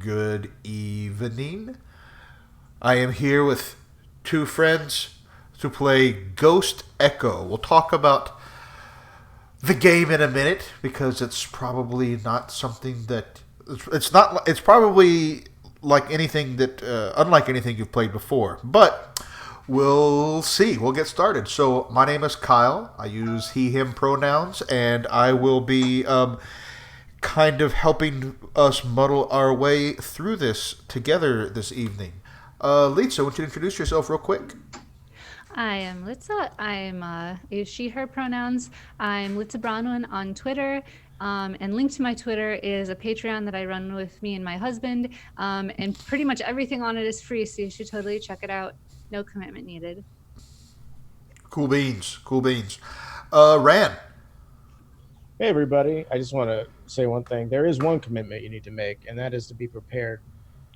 good evening. I am here with two friends to play Ghost Echo. We'll talk about the game in a minute because it's probably not something that it's probably like anything that unlike anything you've played before. But we'll see. We'll get started. So my name is Kyle. I use he/him pronouns, and I will be kind of helping us muddle our way through this together this evening. Litsa, why don't you introduce yourself real quick? I am Litsa. I use she, her pronouns. I'm Litsa Bronwyn on Twitter. And linked to my Twitter is a Patreon that I run with me and my husband. And pretty much everything on it is free, so you should totally check it out. No commitment needed. Cool beans. Cool beans. Ran. Hey, everybody. I just want to say one thing. There is one commitment you need to make, and that is to be prepared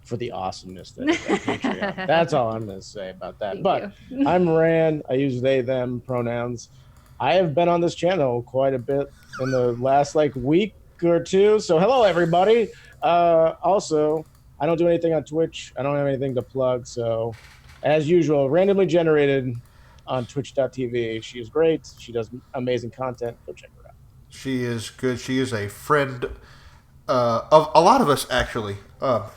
for the awesomeness that is that Patreon. That's all I'm going to say about that. Thank you. I'm Ran. I use they, them pronouns. I have been on this channel quite a bit in the last week or two. So hello, everybody. Also, I don't do anything on Twitch. I don't have anything to plug. So as usual, randomly generated on twitch.tv. She is great. She does amazing content. Go check her out. She is good. She is a friend of a lot of us, actually.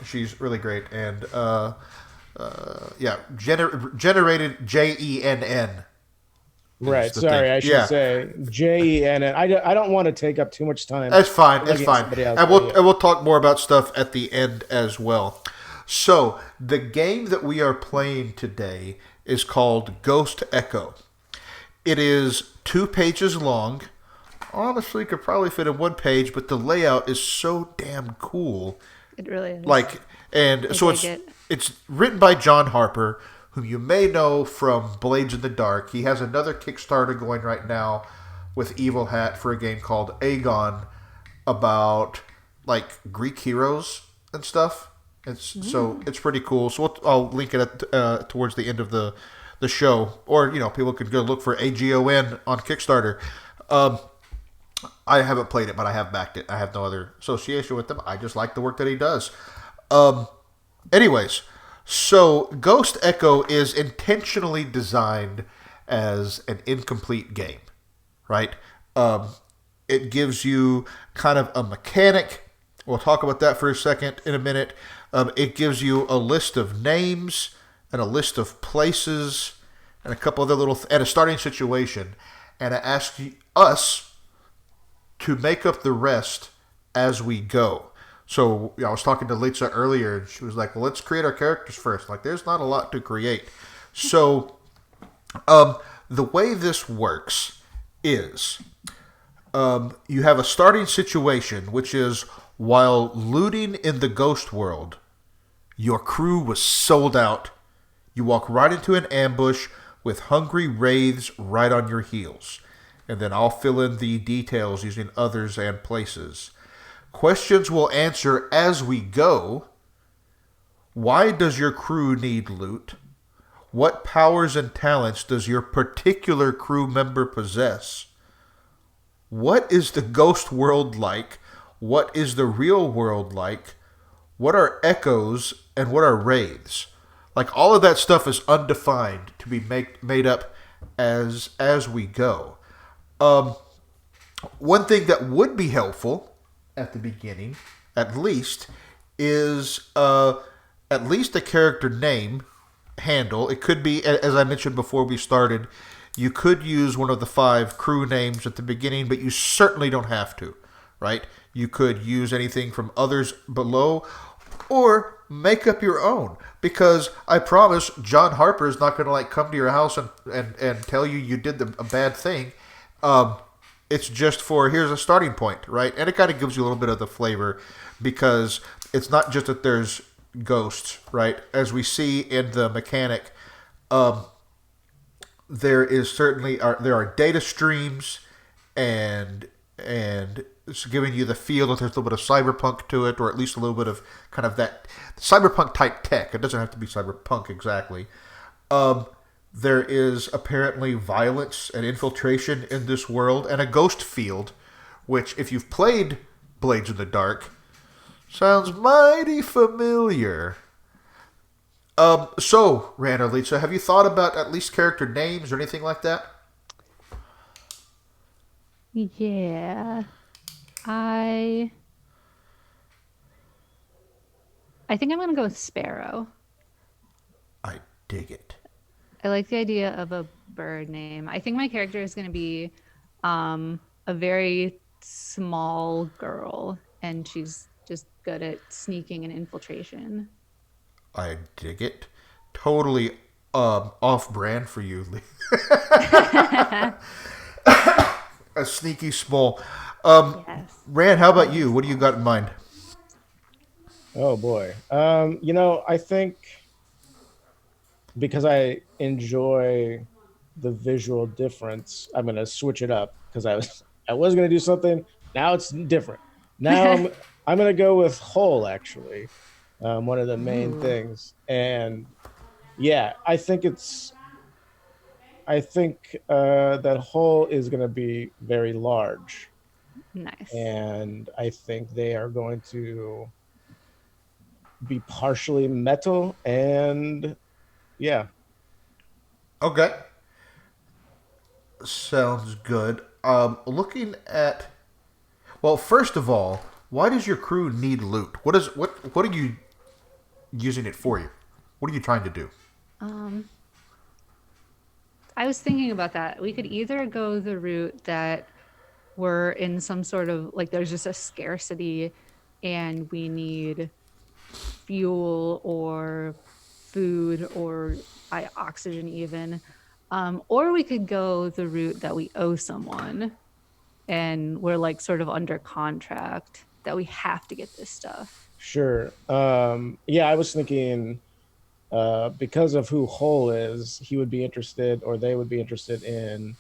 She's really great. And, generated Jenn. Right. Sorry, I should say Jenn. I don't want to take up too much time. That's fine. It's fine. And we'll talk more about stuff at the end as well. So, the game that we are playing today is called Ghost Echo. It is 2 pages long. Honestly, could probably fit in 1 page, but the layout is so damn cool. It really is. It's written by John Harper, whom you may know from Blades in the Dark. He has another Kickstarter going right now with Evil Hat for a game called Aegon about Greek heroes and stuff. So it's pretty cool. So I'll link it towards the end of the show, or people could go look for AGON on Kickstarter. I haven't played it, but I have backed it. I have no other association with them. I just like the work that he does. Anyways, so Ghost Echo is intentionally designed as an incomplete game, right? It gives you kind of a mechanic. We'll talk about that for a second in a minute. It gives you a list of names and a list of places and a couple other and a starting situation. And it asks us to make up the rest as we go. So I was talking to Litsa earlier, and she was like, well, let's create our characters first. There's not a lot to create. So the way this works is you have a starting situation, which is while looting in the ghost world, your crew was sold out. You walk right into an ambush with hungry wraiths right on your heels. And then I'll fill in the details using others and places. Questions we'll answer as we go. Why does your crew need loot? What powers and talents does your particular crew member possess? What is the ghost world like? What is the real world like? What are echoes and what are wraiths? All of that stuff is undefined to be made up as we go. One thing that would be helpful at the beginning, at least, is at least a character name handle. It could be, as I mentioned before we started, you could use one of the 5 crew names at the beginning, but you certainly don't have to, right? You could use anything from others below, or make up your own. Because I promise John Harper is not going to come to your house and tell you did a bad thing. It's just here's a starting point, right? And it kind of gives you a little bit of the flavor, because it's not just that there's ghosts, right? As we see in the mechanic, there are data streams, and it's giving you the feel that there's a little bit of cyberpunk to it, or at least a little bit of kind of that cyberpunk type tech. It doesn't have to be cyberpunk exactly. There is apparently violence and infiltration in this world, and a ghost field, which, if you've played Blades in the Dark, Sounds mighty familiar. So, Rand Lisa, have you thought about at least character names or anything like that? Yeah. I I think I'm gonna go with Sparrow. I dig it. I like the idea of a bird name. I think my character is gonna be a very small girl, and she's just good at sneaking and infiltration. I dig it. Totally off brand for you, Lee. A sneaky small. Yes. Rand, how about you? What do you got in mind? Oh boy. I think because I enjoy the visual difference, I'm gonna switch it up because I was gonna do something. Now it's different. Now I'm gonna go with whole actually. One of the main Ooh, things, and yeah, I think that whole is gonna be very large, nice. and I think they are going to be partially metal, and yeah. Okay. Sounds good. Looking at well, first of all, why does your crew need loot? What are you using it for? You? What are you trying to do? Um, I was thinking about that. We could either go the route that we're in some sort of like there's just a scarcity and we need fuel or food or oxygen even. Or we could go the route that we owe someone and we're like sort of under contract that we have to get this stuff. Sure. Yeah, I was thinking because of who Hull is, he would be interested, or they would be interested in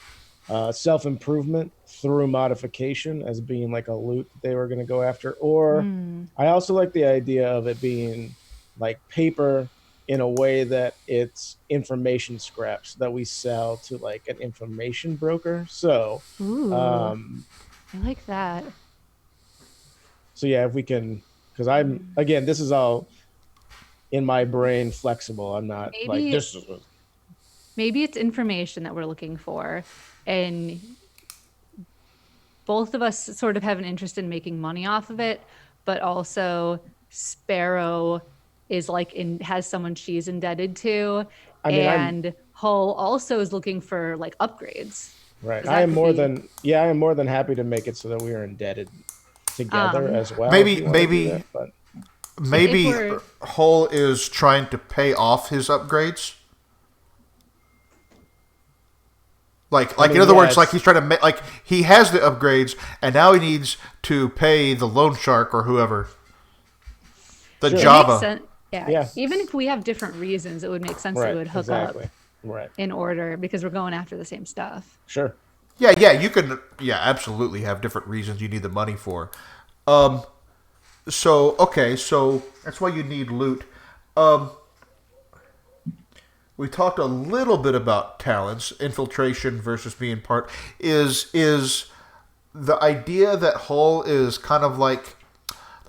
self improvement through modification as being like a loot that they were going to go after. Or Mm, I also like the idea of it being like paper in a way that it's information scraps that we sell to like an information broker. ooh, Um, I like that. so yeah, if we can, because I'm Mm. again, this is all in my brain flexible. I'm not like Maybe this is maybe it's information that we're looking for and both of us sort of have an interest in making money off of it, but also Sparrow is like in has someone she's indebted to, I mean, I'm and Hull also is looking for like upgrades right. because that could be I am more than happy to make it so that we are indebted together um as well if Maybe, you want to do maybe, that. But if maybe we're Hull is trying to pay off his upgrades. I In mean, other yeah, words, like it's he's trying to like he has the upgrades, and now he needs to pay the loan shark or whoever the it sure. makes Java. sense. Yeah, Yeah, even if we have different reasons, it would make sense that we right. would hook up Exactly. Right. in order because we're going after the same stuff. Sure. Yeah, yeah, you can. Yeah, absolutely have different reasons you need the money for. Um, so okay, so that's why you need loot. Um, we talked a little bit about talents, infiltration versus being part. Is the idea that Hull is kind of like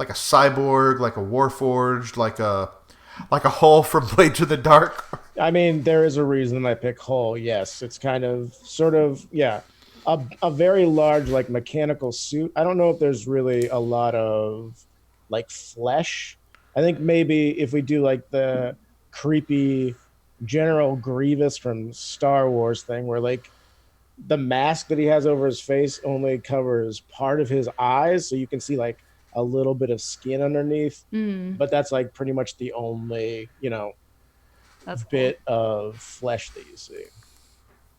a cyborg, like a warforged, like a Hull from Blades of the Dark? I mean, there is a reason I pick Hull. Yes, it's kind of sort of yeah, a very large like mechanical suit. I don't know if there's really a lot of like flesh. I think maybe if we do like the creepy General Grievous from Star Wars thing, where like the mask that he has over his face only covers part of his eyes, so you can see like a little bit of skin underneath, Mm, but that's like pretty much the only that's cool. bit of flesh that you see.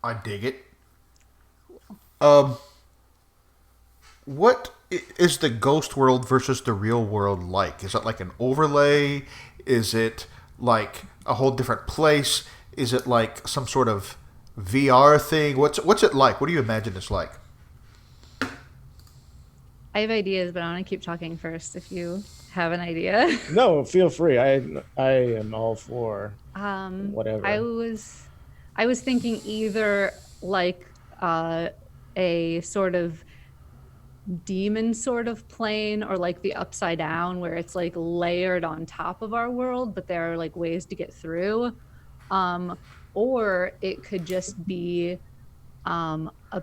I dig it. Cool. Um, what is the ghost world versus the real world like? Is it like an overlay? Is it like a whole different place? Is it like some sort of VR thing? What's it like? What do you imagine it's like? I have ideas, but I want to keep talking first if you have an idea. No, feel free. I am all for Um, I whatever. was I was thinking either like a sort of demon sort of plane, or like the upside down where it's like layered on top of our world, but there are like ways to get through. Um, or it could just be a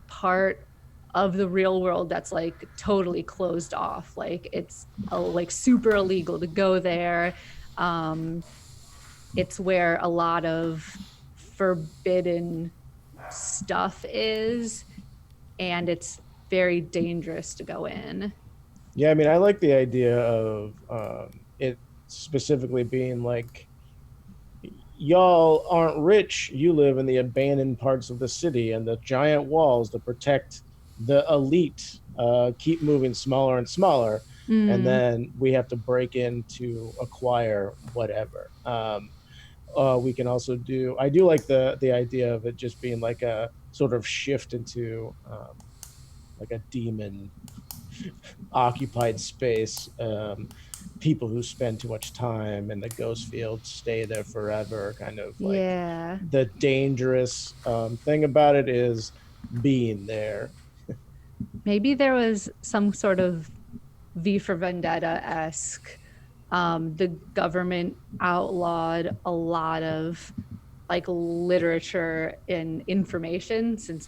part of the real world that's like totally closed off. Like it's like super illegal to go there. Um, it's where a lot of forbidden stuff is, and it's very dangerous to go in. Yeah, I mean, I like the idea of it specifically being like, y'all aren't rich. You live in the abandoned parts of the city, and the giant walls that protect the elite keep moving smaller and smaller. And Mm, then we have to break in to acquire whatever. We can also do. I do like the idea of it just being like a sort of shift into like a demon occupied space. People who spend too much time in the ghost field stay there forever. Kind of like yeah. the dangerous thing about it is being there. Maybe there was some sort of V for Vendetta esque. The government outlawed a lot of like literature and information, since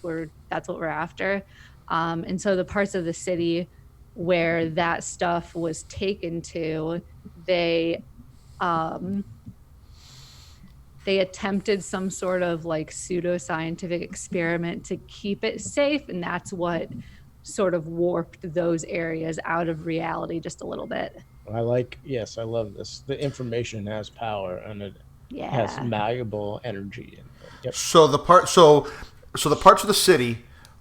that's what we're after. And so the parts of the city where that stuff was taken to, they um, they attempted some sort of like pseudoscientific experiment to keep it safe, and that's what sort of warped those areas out of reality just a little bit. I like. Yes, I love this. The information has power and it has Yeah. malleable energy. Yep. So the parts of the city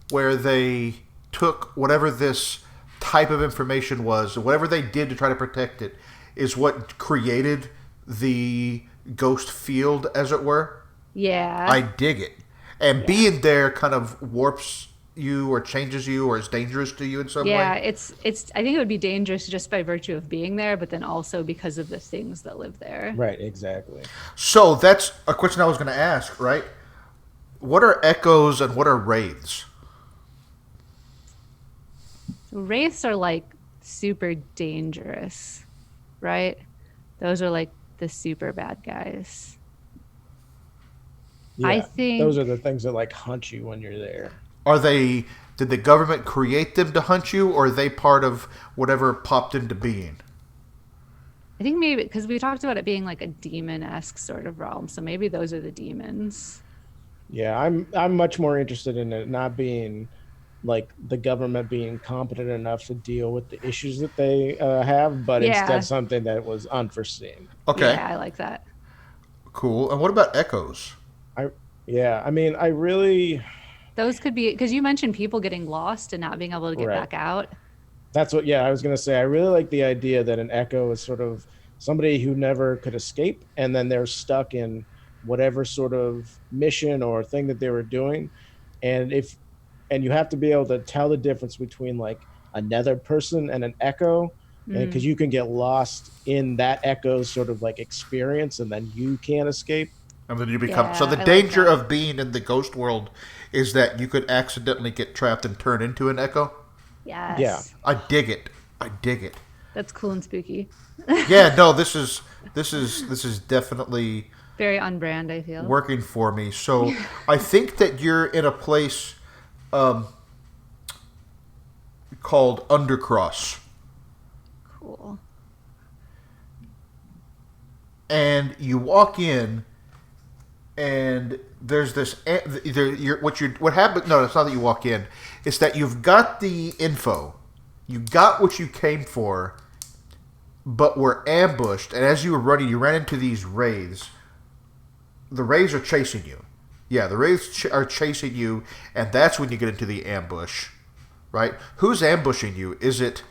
where they took whatever this type of information was, whatever they did to try to protect it, is what created the ghost field, as it were. Yeah. I dig it. And Yeah. being there kind of warps you or changes you or is dangerous to you in some Yeah, way. it's I think it would be dangerous just by virtue of being there, but then also because of the things that live there. Right. Exactly. So that's a question I was going to ask, right? What are echoes and what are wraiths? So wraiths are like super dangerous, right? Those are like the super bad guys. I Yeah. Those are think the things that like hunt you when you're there. Are they? Did the government create them to hunt you, or are they part of whatever popped into being? I think maybe because we talked about it being like a demon-esque sort of realm, so maybe those are the demons. Yeah, I'm much more interested in it not being like the government being competent enough to deal with the issues that they have, but instead Yeah. something that was unforeseen. Okay, Yeah, I like that. cool. And what about echoes? I yeah, I mean, I really Those could be because you mentioned people getting lost and not being able to get right. back out. That's what yeah, I was gonna say. I really like the idea that an echo is sort of somebody who never could escape, and then they're stuck in whatever sort of mission or thing that they were doing, and if and you have to be able to tell the difference between like another person and an echo, and because Mm, you can get lost in that echo's sort of like experience, and then you can't escape. And then you become. So yeah, the I like danger that. of being in the ghost world is that you could accidentally get trapped and turn into an echo. Yeah, Yes. I dig it. I dig it. That's cool and spooky. Yeah, no, this is definitely Very on brand, I feel. working for me. So I think that you're in a place um, called Undercross, Cool. and you walk in, and there's this. Either what happened? No, it's not that you walk in. It's that you've got the info, you got what you came for, but were ambushed. And as you were running, you ran into these wraiths. The wraiths are chasing you. Yeah, the wraiths are chasing you, and that's when you get into the ambush, right? Who's ambushing you? Is it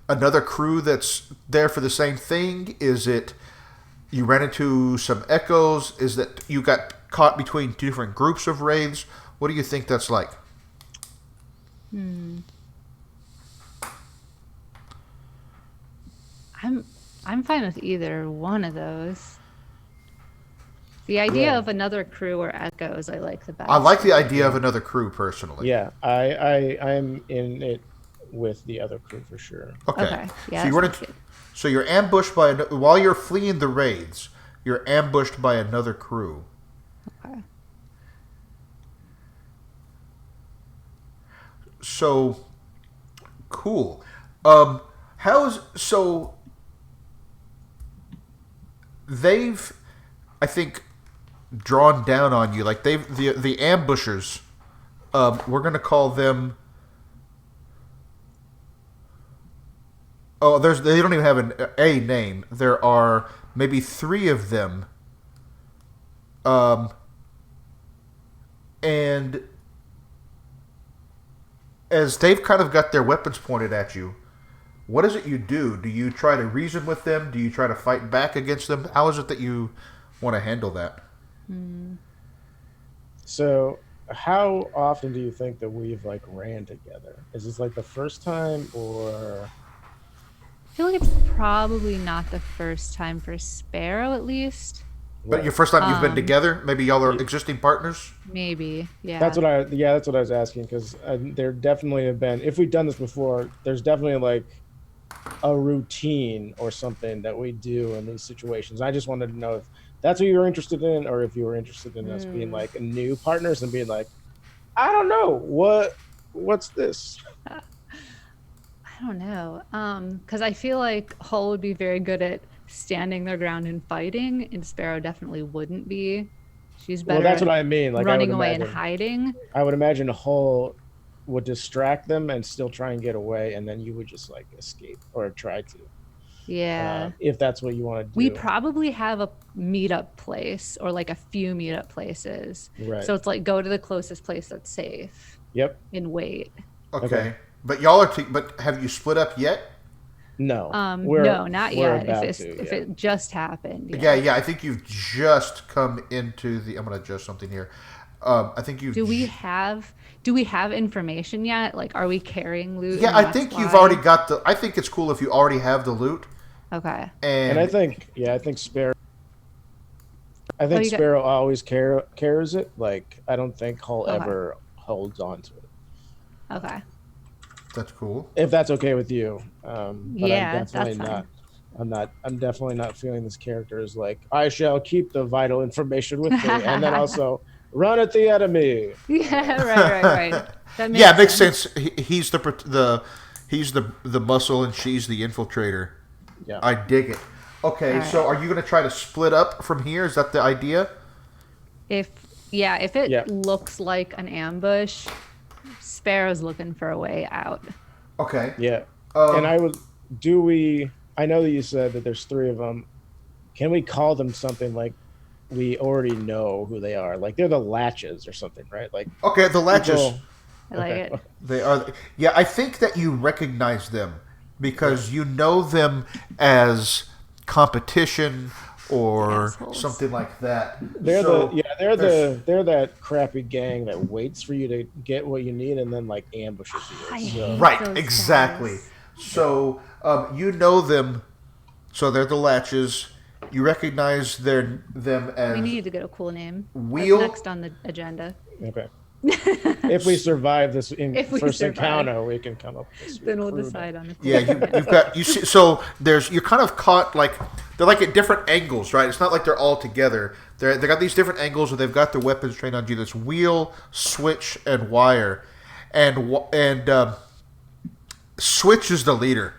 another crew that's there for the same thing? Is it you ran into some echoes? Is that you got caught between two different groups of wraiths? What do you think that's like? Hmm. I'm I'm fine with either one of those. The idea yeah, of another crew or echoes I like the I best, like the but idea of another crew personally. yeah. I'm in it with the other crew for sure. Okay. Okay. Yeah, So you that run sounds into, good. so you're ambushed by while you're fleeing the raids. You're ambushed by another crew. Okay. So cool. How's so they've, I think, drawn down on you. Like they've the ambushers. We're gonna call them. Oh, they don't even have a name. There are maybe 3 of them. And as they've kind of got their weapons pointed at you, what is it you do? Do you try to reason with them? Do you try to fight back against them? How is it that you want to handle that? So, how often do you think that we've like ran together? Is this like the first time, or I feel like it's probably not the first time for Sparrow, at least. But your first time you've been Um, together? Maybe y'all are existing partners? Maybe. Yeah. That's what I was asking, because there definitely have been, if we've done this before, there's definitely like a routine or something that we do in these situations. I just wanted to know if that's what you were interested in, or if you were interested in us being like new partners and being like, I don't know what's this. I don't know. Because I feel like Hull would be very good at standing their ground and fighting, and Sparrow definitely wouldn't be. She's better Well, that's at what I mean. Like running away and hiding. I would imagine Hull would distract them and still try and get away, and then you would just like escape or try to. Yeah. If that's what you want to do. We probably have a meetup place or like a few meetup places. Right. So it's like go to the closest place that's safe Yep. and wait. Okay. But y'all are. But have you split up yet? No. No, not we're yet. about If to, it just happened. Yeah. I think you've just come into the. I'm going to adjust something here. I think you. Do we have information yet? Like, are we carrying loot? Yeah, and I that's think you've why? already got the. I think it's cool if you already have the loot. Okay. And I think Sparrow. I think you got- Sparrow always carries it. Like I don't think Hull Okay. ever holds on to it. Okay. that's cool. If that's okay with you. But Yeah, I'm definitely that's fine. not. I'm definitely not feeling this character as like I shall keep the vital information with me, and then also run at the enemy. Yeah. Right. That Yeah, it makes sense. He's he's the muscle and she's the infiltrator. Yeah. I dig it. Okay, All so are you going to try to split up from here? Is that the idea? If it Yeah. looks like an ambush, Sparrow's looking for a way out. Okay. Yeah. Um, And I know that you said that there's 3 of them. Can we call them something like we already know who they are? Like they're the Latches or something, right? Like Okay, the latches. people- I like Okay. it. They are. Yeah, I think that you recognize them because you know them as competition or Assholes. something like that. They're So, they're that crappy gang that waits for you to get what you need and then like ambushes I you. hate right, those exactly. guys. So you know them. So they're the latches. You recognize them as We need to get a cool name. Wheel? That's next on the agenda. Okay. If we survive this If we first survive. encounter, we can come up with this. Then we'll crew decide name. on the Yeah, you've got you see. So you're kind of caught like they're like at different angles, right? It's not like they're all together. They got these different angles where they've got their weapons trained on you. This wheel, switch, and wire, and switch is the leader,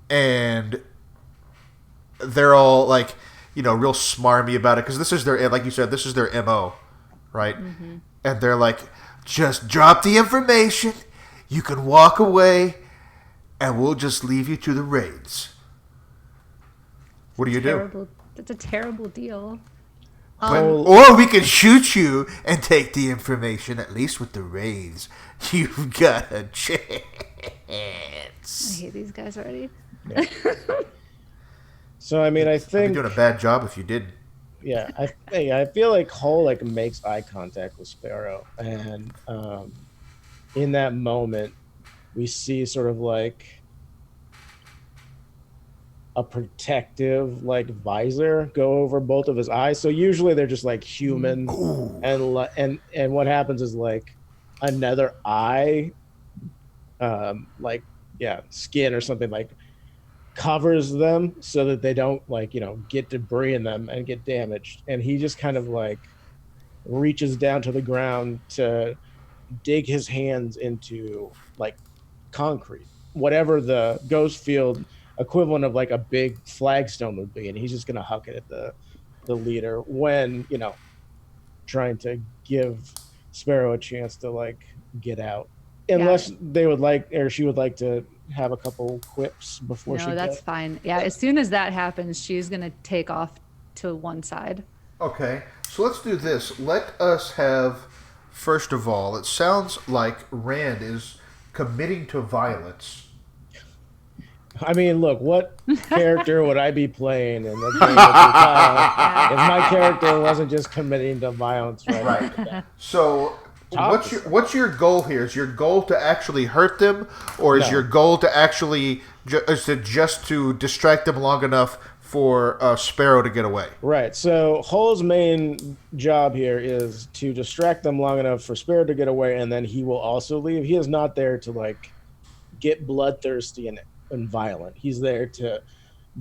and they're all like real smarmy about it because this is their, like you said, this is their MO, right? Mm-hmm. And they're like, just drop the information. You can walk away, and we'll just leave you to the raids. What do you do? terrible. That's a terrible deal. Or we can shoot you and take the information. At least with the raids, you've got a I chance. hate these guys already. So I mean, I I'd be think doing a bad job if you did. yeah, I feel like Hull like makes eye contact with Sparrow, and in that moment, we see sort of like a protective like visor go over both of his eyes. So usually they're just like human, and what happens is like another eye like skin or something, like covers them so that they don't get debris in them and get damaged. And he just kind of like reaches down to the ground to dig his hands into like concrete, whatever the ghost field equivalent of like a big flagstone would be, and he's just gonna huck it at the leader when trying to give Sparrow a chance to like get out, unless they would like, or she would like to have a couple quips before she No, that's goes. fine. Yeah, as soon as that happens, she's gonna take off to one side. Okay, so let's do this. Let us have, first of all, it sounds like Rand is committing to violence. I mean, look, what character would I be playing in the game if my character wasn't just committing to violence? Right. So, what's your goal here? Is your goal to actually hurt them, or is your goal to actually just to distract them long enough for Sparrow to get away? Right. So Hull's main job here is to distract them long enough for Sparrow to get away, and then he will also leave. He is not there to like get bloodthirsty and violent. He's there to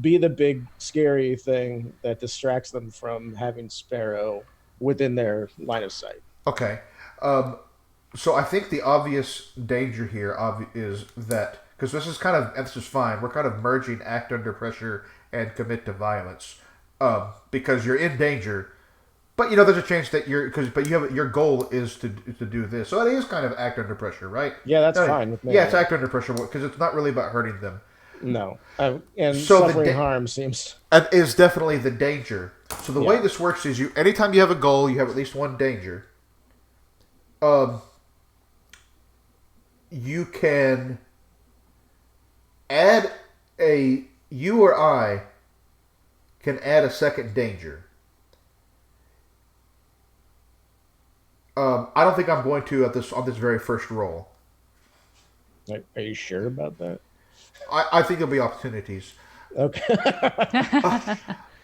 be the big scary thing that distracts them from having Sparrow within their line of sight. Okay. So I think the obvious danger here is that, because this is fine. We're kind of merging act under pressure and commit to violence, because you're in danger, but there's a chance that your goal is to do this. So it is kind of act under pressure, right? Yeah, that's fine with me. Yeah, it's act under pressure because it's not really about hurting them. No, and so suffering harm seems is definitely the danger. So the way this works is anytime you have a goal, you have at least one danger. You can add you or I can add a second danger. I don't think I'm going to on this very first roll. Are you sure about that? I think there'll be opportunities. Okay.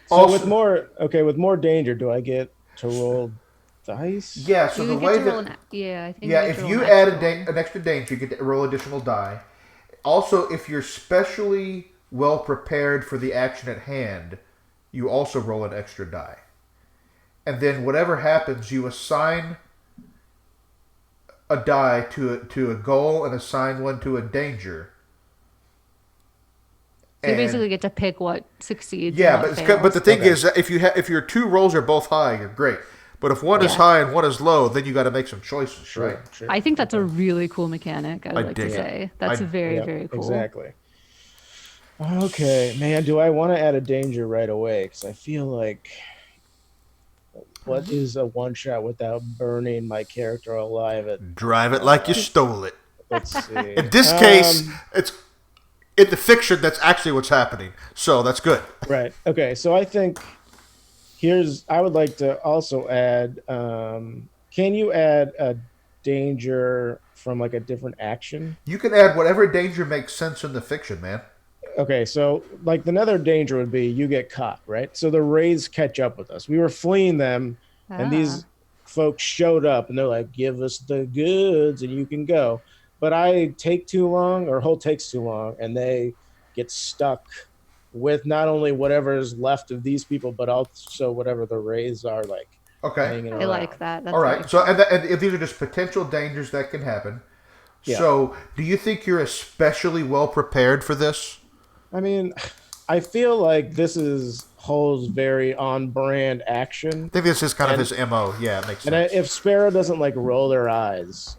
So with more danger, do I get to roll dice? Yeah. So you the way that I think if you add an extra danger, you get to roll additional die. Also, if you're specially well prepared for the action at hand, you also roll an extra die. And then whatever happens, you assign a die to a goal and assign one to a danger. So you basically get to pick what succeeds. Yeah, but the thing is, if your two rolls are both high, you're great. But if one is high and one is low, then you got to make some choices, right? Sure. I think that's a really cool mechanic. I would like to say that's very cool. Exactly. Okay, man. Do I want to add a danger right away? Because I feel like, what is a one shot without burning my character alive? Drive it like you stole it. Let's see. In this case, it's in the fiction. That's actually what's happening. So that's good. Right. Okay. So I think I would like to also add. Can you add a danger from like a different action? You can add whatever danger makes sense in the fiction, man. Okay, so like another danger would be you get caught, right? So the Rays catch up with us. We were fleeing them, and these folks showed up, and they're like, "Give us the goods, and you can go." But I take too long, or Hull takes too long, and they get stuck with not only whatever is left of these people, but also whatever the Rays are like. Okay, I like that. That's all right. So and these are just potential dangers that can happen. Yeah. So do you think you're especially well prepared for this? I mean, I feel like this is Hull's very on-brand action. I think this is kind of his MO. Yeah, it makes sense. And if Sparrow doesn't like roll their eyes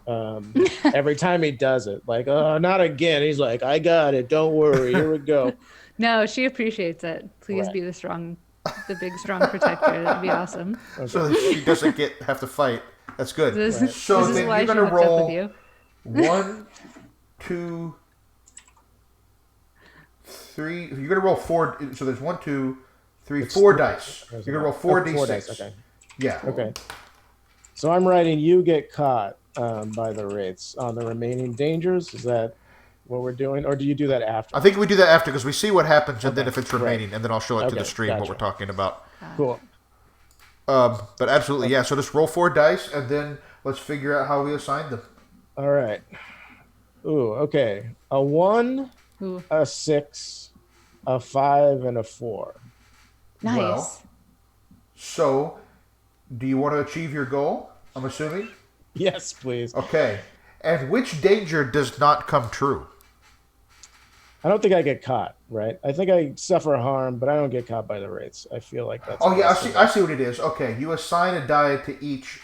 every time he does it, like, oh, not again. He's like, I got it. Don't worry. Here we go. No, she appreciates it. Please be the big strong protector. That'd be awesome. Okay. So she doesn't have to fight. That's good. So this then is why you're going to roll you. 1, 2, 3. You're going to roll 4. So there's 1, 2, 3, 4 dice. You're going to roll 4d6. 4 dice. Okay. Yeah. Okay. So I'm writing you get caught by the Wraiths on the remaining dangers. Is that what we're doing, or do you do that after? I think we do that after because we see what happens, and then if it's remaining, and then I'll show it to the stream what we're talking about. Cool. But absolutely, yeah. So just roll 4 dice, and then let's figure out how we assign them. All right. Ooh, okay. A 1, Ooh, a 6, a 5, and a 4. Well, nice. so do you want to achieve your goal? I'm assuming. Yes, please. Okay. And which danger does not come true? I don't think I get caught, right? I think I suffer harm, but I don't get caught by the wraiths. I feel like that's Oh yeah, I see. I possible. see what it is. Okay, you assign a die to each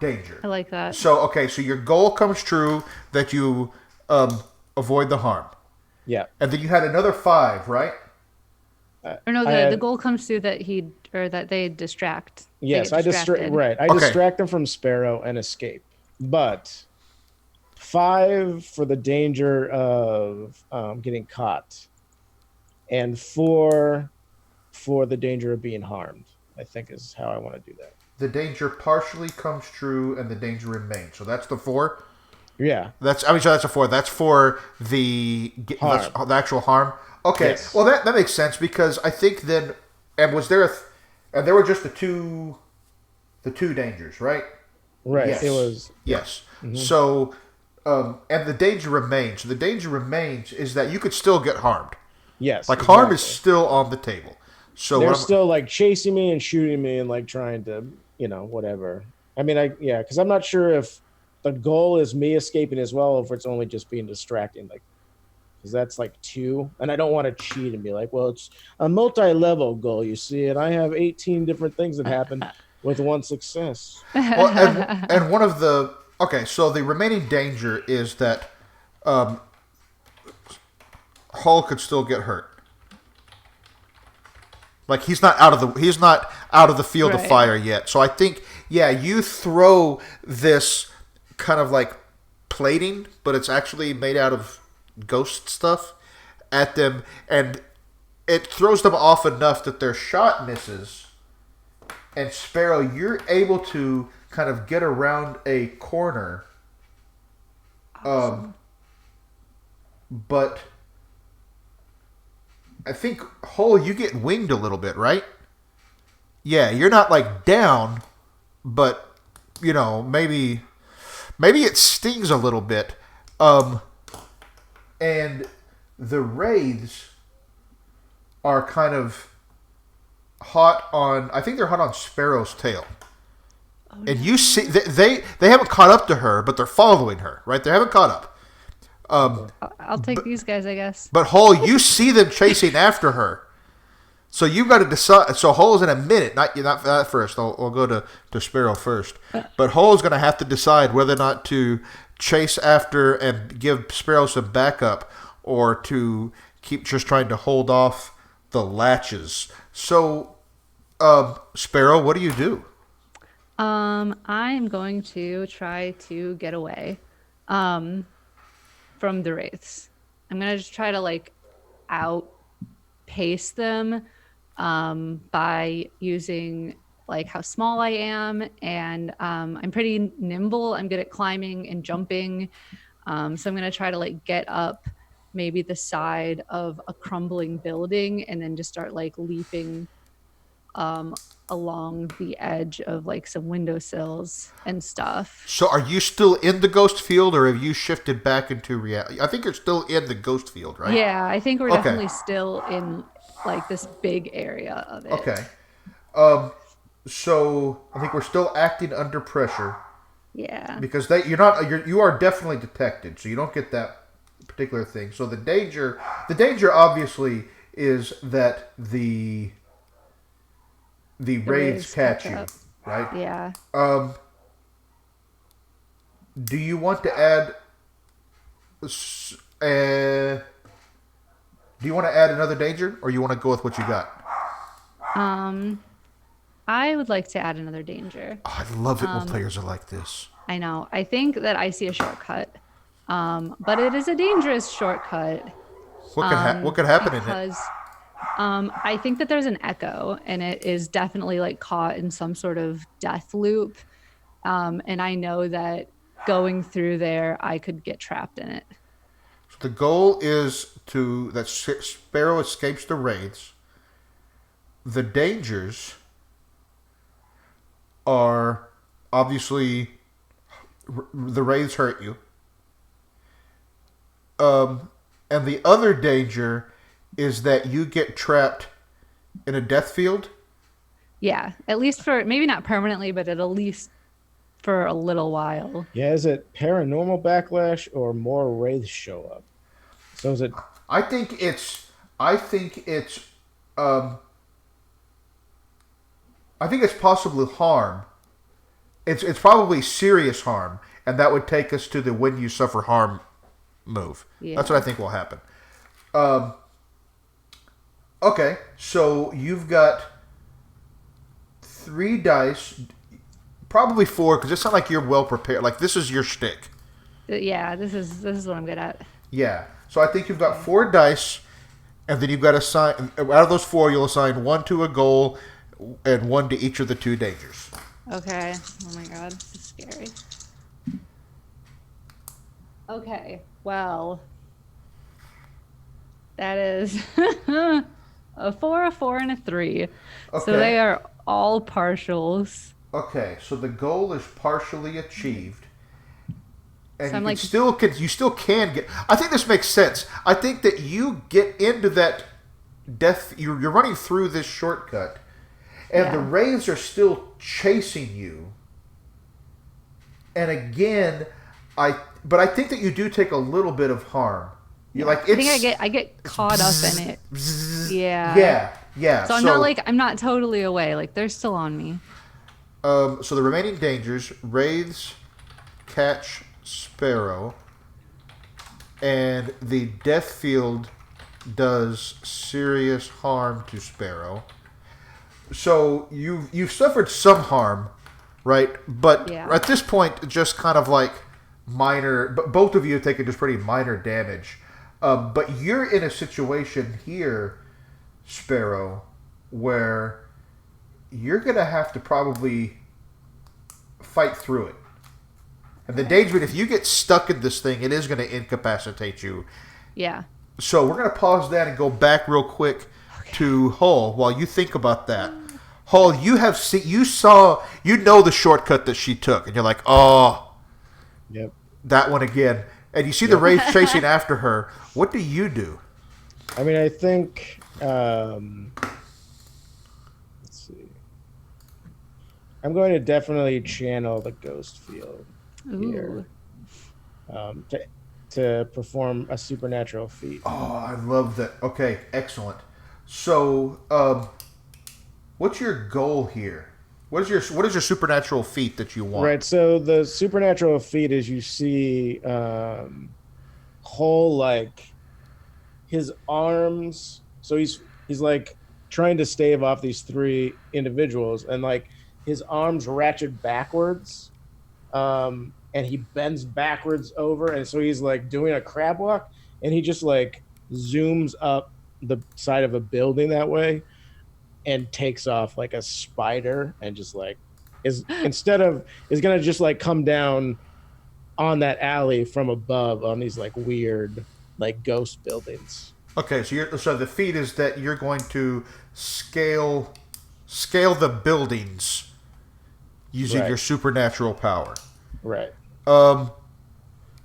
danger. I like that. So okay, so your goal comes true that you avoid the harm, Yeah. and then you had another 5, right? I, Or no, I the had goal comes through that he or that they distract. They yes, get I distract distracted. right. I Okay. distract them from Sparrow and escape. But 5 for the danger of getting caught, and 4 for the danger of being harmed. I think is how I want to do that. The danger partially comes true, and the danger remains. So that's the 4. Yeah, So that's a 4. That's for that's harm. the actual harm. Okay. Yes, Well, that makes sense because I think then, and was there and there were just the two dangers, right? right. It Yes. was yeah. Yes. Hmm. So, and the danger remains. So the danger remains is that you could still get harmed. Yes, Like harm is exactly. still on the table. So They're what I'm still like chasing me and shooting me and like trying to, whatever. I mean, yeah, because I'm not sure if the goal is me escaping as well, or if it's only just being distracting. Like, because that's like 2, and I don't want to cheat and be like, well, it's a multi-level goal, you see, and I have 18 different things that happen with one success. well, and one of the okay. So the remaining danger is that Hull could still get hurt. Like he's not out of the field of Right. fire yet. So I think yeah, you throw this kind of like plating, but it's actually made out of ghost stuff at them, and it throws them off enough that their shot misses. And Sparrow, you're able to kind of get around a corner, Awesome. but I think Hull, you get winged a little bit, right? Yeah, you're not like down, but maybe it stings a little bit. Um, and the wraiths are kind of hot on. I think they're hot on Sparrow's tail. Oh And you no. see, they haven't caught up to her, but they're following her. Right? They haven't caught up. Okay. I'll take these guys, I guess. But Hull, you see them chasing after her. So you've got to decide. So Hull's in a minute, not first. I'll go to Sparrow first. But Hull's going to have to decide whether or not to chase after and give Sparrow some backup, or to keep just trying to hold off the latches. So, Sparrow, what do you do? I'm going to try to get away um from the wraiths. I'm gonna just try to like outpace them by using like how small I am, and I'm pretty nimble. I'm good at climbing and jumping, so I'm gonna try to like get up maybe the side of a crumbling building and then just start like leaping um, along the edge of like some windowsills and stuff. So, are you still in the ghost field, or have you shifted back into reality? I think you're still in the ghost field, right? Yeah, I think we're Okay. definitely still in like this big area of Okay. it. So I think we're still acting under pressure Yeah. because you are definitely detected, so you don't get that particular thing. So the danger obviously is that the The raids waves catch catch you, up. right? Yeah. Do you want to add? Uh, do you want to add another danger, or you want to go with what you got? Um, I would like to add another danger. Oh, I love it when Um, players are like this. I know. I think that I see a shortcut. But it is a dangerous shortcut. What could happen in it? Because I think that there's an echo and it is definitely like caught in some sort of death loop. And I know that going through there, I could get trapped in it. So the goal is that Sparrow escapes the raids. The dangers are obviously the raids hurt you, And the other danger is that you get trapped in a death field. Yeah, at least for maybe not permanently, but at least for a little while. Yeah, is it paranormal backlash or more wraiths show up? So is it? I think it's. I think it's. Um, I think it's possibly harm. It's probably serious harm, and that would take us to the when you suffer harm move. Yeah. That's what I think will happen. Um, okay, so you've got 3 dice, probably 4, because it's not like you're well prepared. Like this is your shtick. Yeah, this is what I'm good at. Yeah. So I think you've got 4 dice, and then you've got to assign. Out of those 4, you'll assign 1 to a goal, and 1 to each of the 2 dangers. Okay. Oh my god, this is scary. Okay. Well, that is a 4, a 4, and a 3. So Okay. they are all partials. Okay, so the goal is partially achieved, and So I'm you like, still can get. I think this makes sense. I think that you get into that death. You're running through this shortcut, and the Yeah. wraiths are still chasing you. And again, but I think that you do take a little bit of harm. You're like I it's. think I get caught up in it. Yeah. Yeah. So I'm not totally away. Like they're still on me. So the remaining dangers: wraiths, catch sparrow, and the death field does serious harm to sparrow. So you've suffered some harm, right? But Yeah. at this point, just kind of like minor. But both of you have taken just pretty minor damage. But you're in a situation here, Sparrow, where you're gonna have to probably fight through it. And the danger, if you get stuck in this thing, it is going to incapacitate you. Yeah. So we're going to pause that and go back real quick to Hull while you think about that. Hull, you know the shortcut that she took, and you're like, oh, Yep. that one again. And you see the wraith chasing after her. What do you do? I mean, I think. Let's see. I'm going to definitely channel the ghost field here to perform a supernatural feat. Oh, I love that. Okay, excellent. So, what's your goal here? What is your supernatural feat that you want? Right. So the supernatural feat is you see whole like his arms. So he's like trying to stave off these 3 individuals, and like his arms ratchet backwards, and he bends backwards over, and so he's like doing a crab walk, and he just like zooms up the side of a building that way and takes off like a spider, and just like is gonna just like come down on that alley from above on these like weird like ghost buildings. Okay, so the feat is that you're going to scale the buildings using your supernatural power. Right. Um,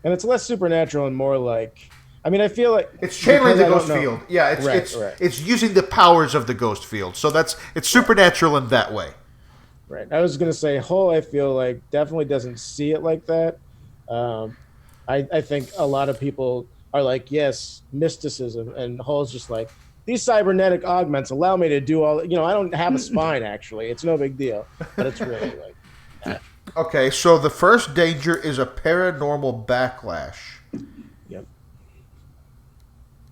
and it's less supernatural and more like, I mean, I feel like it's channeling the ghost field. Yeah, it's using the powers of the ghost field. So it's supernatural in that way. Right. I was gonna say, Hull, I feel like definitely doesn't see it like that. I think a lot of people are like, yes, mysticism, and Hull's just like, these cybernetic augments allow me to do all. You know, I don't have a spine actually. It's no big deal, but it's really like. Okay, so the first danger is a paranormal backlash. Yep.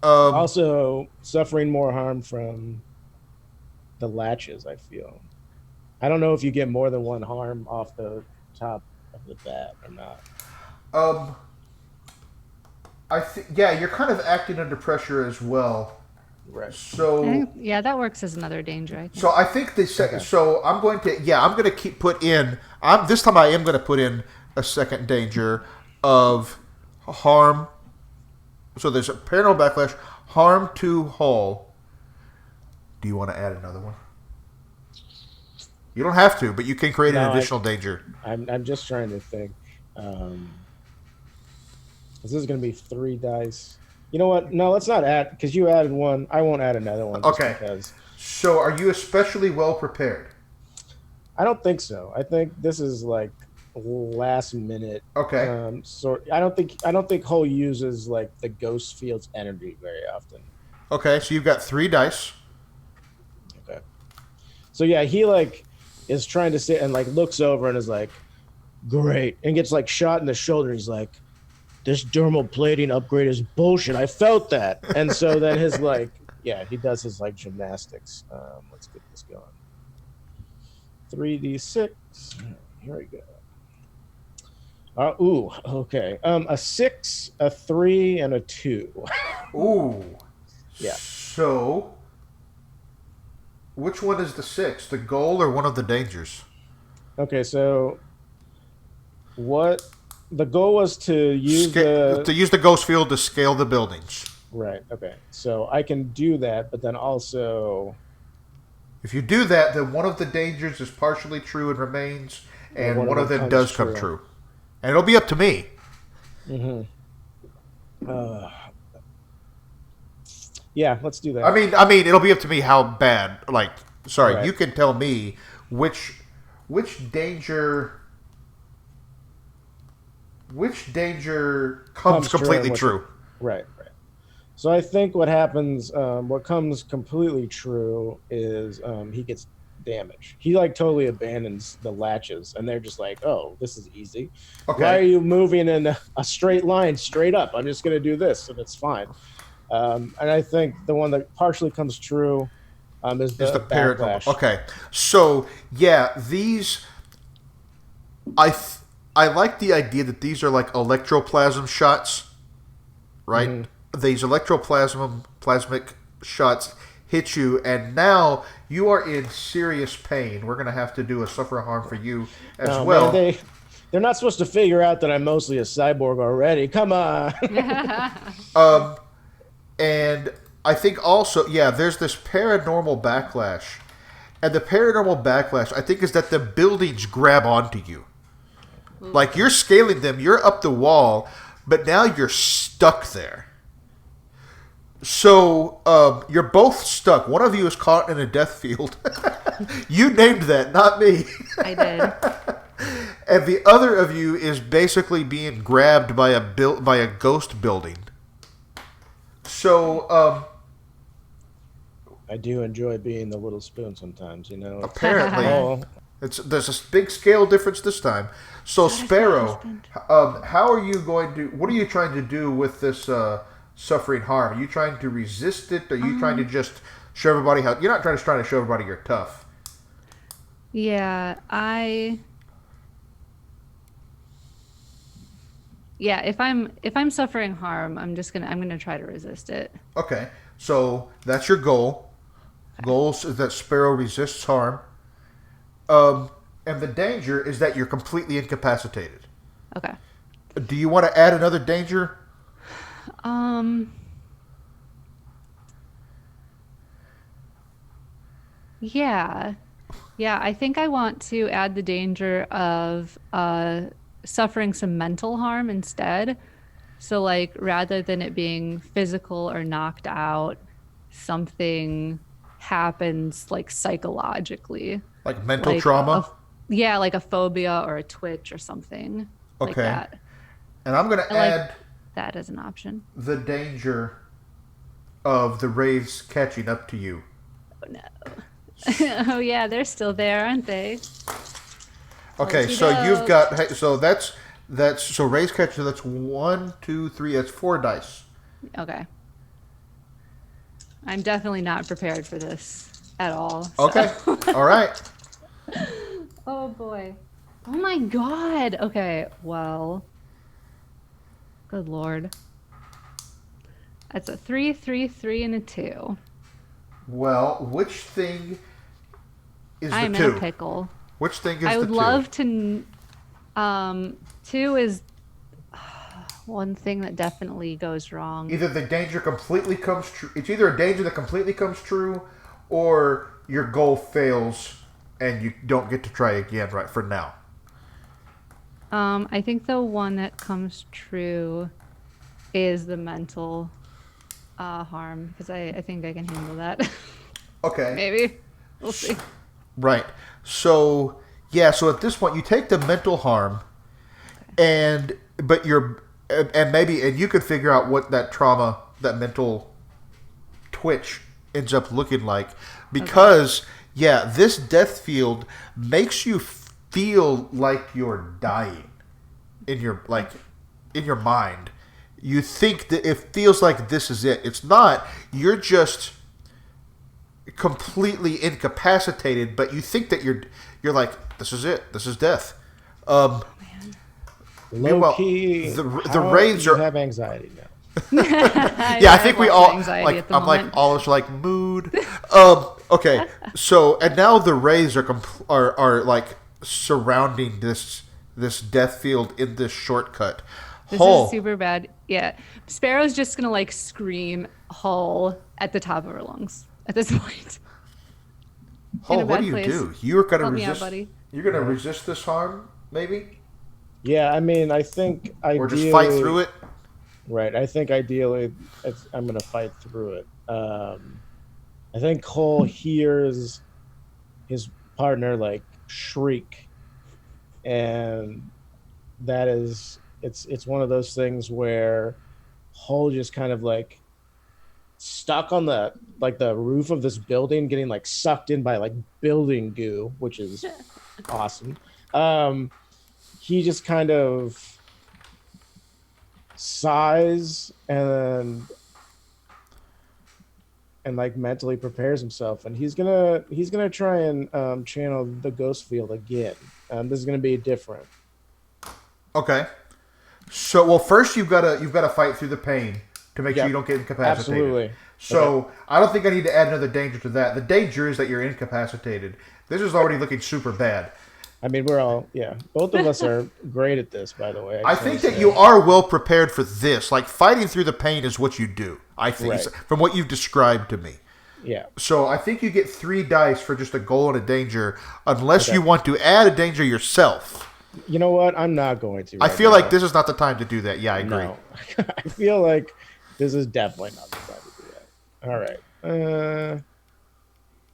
Um, Also, suffering more harm from the latches, I feel. I don't know if you get more than 1 harm off the top of the bat or not. you're kind of acting under pressure as well. Right. So Yeah, that works as another danger, I think. So I think so I'm going to keep put in. This time I am going to put in a second danger of harm. So there's a paranormal backlash, harm to Hull. Do you want to add another one? You don't have to, but you can create an additional danger. I'm just trying to think. This is going to be 3 dice. You know what? No, let's not add, because you added one. I won't add another one just Okay. because. So, are you especially well prepared? I don't think so. I think this is like last minute. Okay. Sort. I don't think Hull uses like the ghost field's energy very often. Okay, so you've got 3 dice. Okay. So yeah, he like is trying to sit and like looks over and is like, great, and gets like shot in the shoulder. He's like, this dermal plating upgrade is bullshit. I felt that. And so then his like, yeah, he does his like gymnastics. Let's get this going. 3d6. Here we go. Okay. A 6, a 3, and a 2. Ooh. Yeah. So, which one is the 6? The goal or one of the dangers? Okay, so what the goal was to use the ghost field to scale the buildings. Right. Okay. So I can do that, but then also, If you do that, then one of the dangers is partially true and remains, and one of them does come true. And it'll be up to me. Mm-hmm. Yeah, let's do that. I mean, it'll be up to me how bad. Like, sorry, Right. you can tell me which danger comes completely true. Right. So I think what happens, what comes completely true is he gets damage. He like totally abandons the latches, and they're just like, "Oh, this is easy. Okay. Why are you moving in a straight line, straight up? I'm just going to do this, and it's fine." And I think the one that partially comes true is the backlash. Okay, so yeah, these I like the idea that these are like electroplasm shots, right? Mm-hmm. These plasmic shots hit you, and now you are in serious pain. We're going to have to do a suffer harm for you as well. Man, they're not supposed to figure out that I'm mostly a cyborg already. Come on. And I think also, yeah, there's this paranormal backlash. And the paranormal backlash, I think, is that the buildings grab onto you. Like, you're scaling them, you're up the wall, but now you're stuck there. So, you're both stuck. One of you is caught in a death field. You named that, not me. I did. And the other of you is basically being grabbed by a ghost building. So, I do enjoy being the little spoon sometimes, you know. apparently, there's a big scale difference this time. So, Sparrow, how are you going to? What are you trying to do with this suffering harm? Are you trying to resist it? Are you trying to just show everybody how? You're not trying to show everybody you're tough. Yeah, Yeah, if I'm suffering harm, I'm gonna try to resist it. Okay, so that's your goal. Goals is that Sparrow resists harm. And the danger is that you're completely incapacitated. Okay. Do you want to add another danger? Yeah. Yeah, I think I want to add the danger of suffering some mental harm instead. So like rather than it being physical or knocked out, something happens like psychologically. Like mental Like trauma? yeah, like a phobia or a twitch or something like Okay. that. And I'm going to I add like that as an option. the danger of the Wraiths catching up to you. Oh no. Oh yeah, they're still there, aren't they? Okay, Okey so you've doke. got so that's so Wraiths catcher. That's 1, 2, 3. That's 4 dice. Okay. I'm definitely not prepared for this at all. so- Okay, all right. Oh boy. Oh my god. Okay, well. Good lord. That's a 3, 3, 3, and a 2. Well, which thing is I'm the in 2? a pickle. Which thing is I the would 2? love to. 2 is one thing that definitely goes wrong. Either the danger completely comes true. It's either a danger that completely comes true, or your goal fails and you don't get to try again. Right for now. I think the one that comes true is the mental harm, because I think I can handle that. Okay. Maybe. We'll see. Right. So yeah. So at this point, you take the mental harm, Okay. and but you're and maybe and you could figure out what that trauma, that mental twitch ends up looking like, because yeah, this death field makes you feel like you're dying in your in your mind. You think that it feels like this is it. It's not. You're just completely incapacitated, but you think that you're like, this is it. This is death. Um, Oh man. Low meanwhile, key, the raids you are. have anxiety now. Yeah, I think we have all lots of anxiety like. at the I'm like moment. all is like mood. Okay, so and now the rays are like surrounding this death field in this shortcut. This is Hull, super bad. Yeah. Sparrow's just gonna like scream Hull at the top of her lungs at this point. In Hull, a what do bad you place. do? You're gonna Help me out, resist. buddy. You're gonna resist this harm, maybe, Yeah, I mean, I think or just fight ideally, through it. right? I think ideally, I'm gonna fight through it. I think Cole hears his partner like shriek, and that is it's one of those things where Cole just kind of like stuck on the roof of this building, getting like sucked in by like building goo, which is awesome. Um, he just kind of sighs and like mentally prepares himself, and he's gonna try and channel the ghost field again. This is gonna be different. Okay. So, well, first you've got to fight through the pain to make sure you Yep, don't get incapacitated. absolutely. So, Okay. I don't think I need to add another danger to that. The danger is that you're incapacitated. This is already looking super bad. I mean, we're all, yeah. Both of us are great at this, by the way. I just think wanna that say. you are well prepared for this. Like fighting through the pain is what you do. I think Right. from what you've described to me. Yeah. So I think you get 3 dice for just a goal and a danger, unless Okay. you want to add a danger yourself. You know what? I'm not going to. I right feel now. like this is not the time to do that. Yeah, I agree. No. I feel like this is definitely not the time to do that. All right.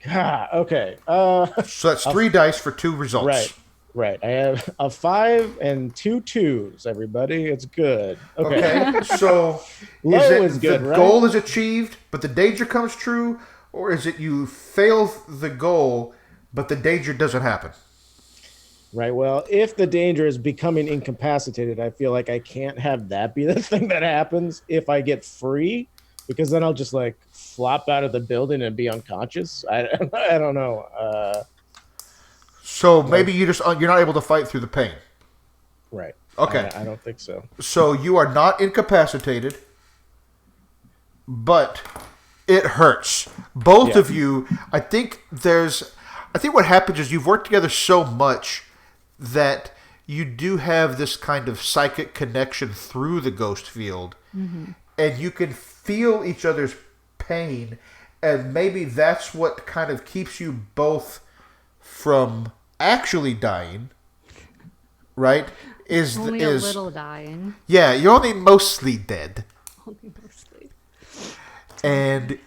God, okay. So that's 3 dice for 2 results. Right. Right. I have a 5 and 2 2s, everybody. It's good. Okay. Okay, so Low is it is good, the right? goal is achieved, but the danger comes true, or is it you fail the goal, but the danger doesn't happen? Right. Well, if the danger is becoming incapacitated, I feel like I can't have that be the thing that happens if I get free, because then I'll just like flop out of the building and be unconscious. I don't know. So maybe you're not able to fight through the pain. Right. Okay. I don't think so. So you are not incapacitated, but it hurts. Both Yeah. of you, I think what happens is you've worked together so much that you do have this kind of psychic connection through the ghost field, and you can feel each other's pain, and maybe that's what kind of keeps you both from actually dying, right? Only a little dying. Yeah, you're only mostly dead. Only mostly. And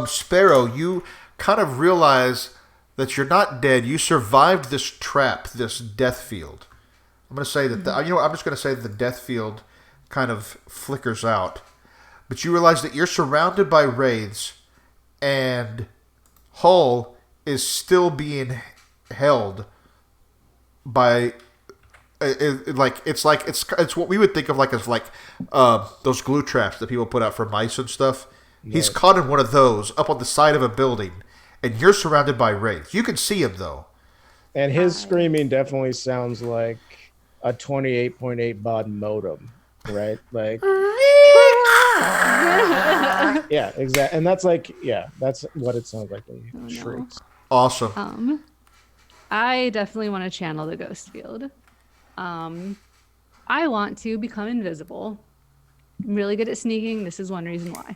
Sparrow, you kind of realize that you're not dead. You survived this trap, this death field. I'm going to say that I'm just going to say that the death field kind of flickers out, but you realize that you're surrounded by wraiths, and Hull is still being held by. It's what we would think of like as those glue traps that people put out for mice and stuff. He's Right. caught in one of those up on the side of a building, and you're surrounded by wraiths. You can see him though. And his screaming definitely sounds like a 28.8 baud modem, right? Like, yeah, exactly. And that's like, yeah, that's what it sounds like when he no. shrieks. Awesome. I definitely want to channel the ghost field. I want to become invisible. I'm really good at sneaking. This is one reason why.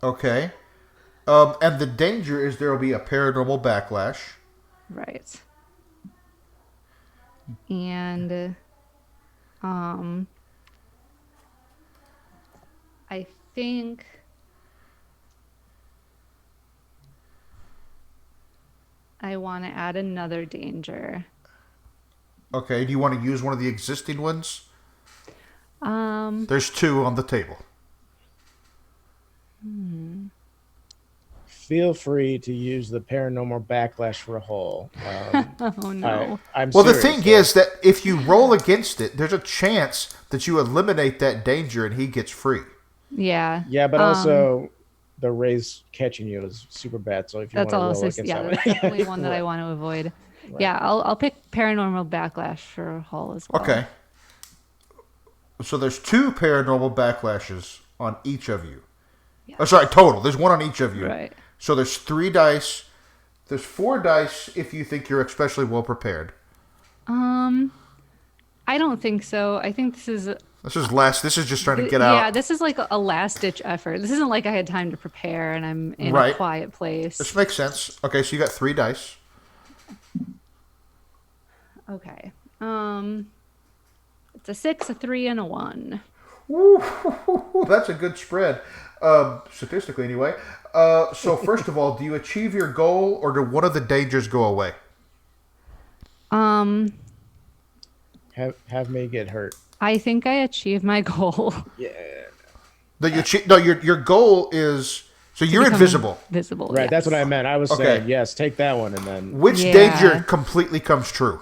Okay. And the danger is there will be a paranormal backlash. Right. And I think I want to add another danger. Okay, do you want to use one of the existing ones? There's 2 on the table. Feel free to use the paranormal backlash for a hole. Oh no. I'm Well, the serious, thing though. is that if you roll against it, there's a chance that you eliminate that danger and he gets free. Yeah. Yeah, but also the rays catching you is super bad. So if you want That's to roll also against yeah, that that's one, definitely one that I want to avoid. Right. Yeah, I'll pick paranormal backlash for Hull as well. Okay. So there's 2 paranormal backlashes on each of you. Yeah. Oh, sorry, total. There's 1 on each of you. Right. So there's 3 dice. There's 4 dice if you think you're especially well prepared. I don't think so. I think this is This is just trying to get out. Yeah, this is like a last ditch effort. This isn't like I had time to prepare and I'm in Right. a quiet place. This makes sense. Okay, so you got 3 dice. Okay. It's a 6, a 3, and a 1. Ooh, that's a good spread, statistically anyway. So first of all, do you achieve your goal, or do one of the dangers go away? have me get hurt. I think I achieved my goal. Yeah. Your goal is so you're Become invisible. Visible. Right. yes. That's what I meant. I was Okay. saying yes. Take that one, and then Which Yeah. danger completely comes true?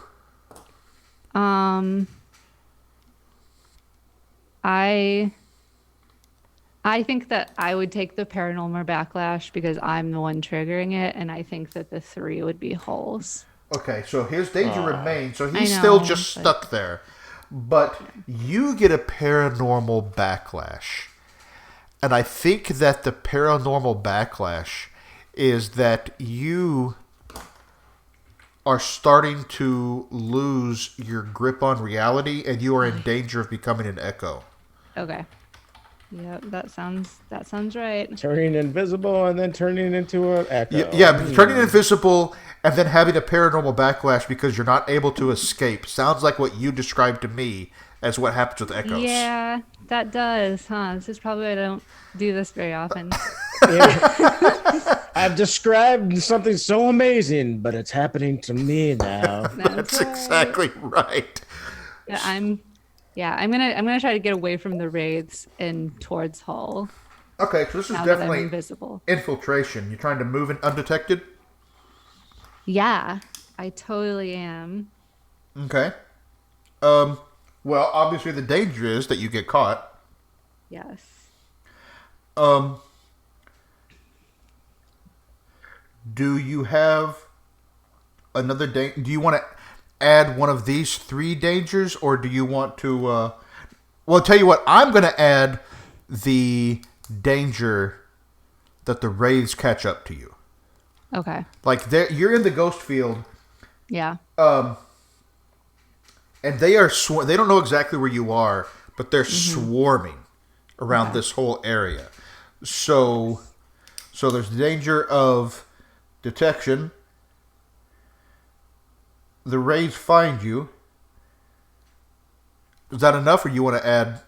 I think that I would take the paranormal backlash because I'm the one triggering it, and I think that the 3 would be holes. Okay, so his danger remains, so I he's know, still just but- stuck there. But you get a paranormal backlash. And I think that the paranormal backlash is that you are starting to lose your grip on reality and you are in danger of becoming an echo. Okay. Yep, that sounds right. turning invisible and then turning into an echo. Yeah, turning invisible and then having a paranormal backlash because you're not able to escape sounds like what you described to me as what happens with echoes. Yeah, that does, huh? This is probably why I don't do this very often. I've described something so amazing, but it's happening to me now. That's right. exactly right. Yeah, I'm gonna try to get away from the wraiths and towards Hull. Okay, so this is Now that I'm definitely invisible. infiltration. You're trying to move in undetected? Yeah, I totally am. Okay. Well, obviously the danger is that you get caught. Yes. Do you have another danger? Do you want to add one of these 3 dangers, or do you want to... Well, I'll tell you what. I'm going to add the danger that the wraiths catch up to you. Okay. Like, you're in the ghost field, Yeah. and they are they don't know exactly where you are, but they're swarming around this whole area. So there's danger of detection. The wraiths find you. Is that enough, or you want to add?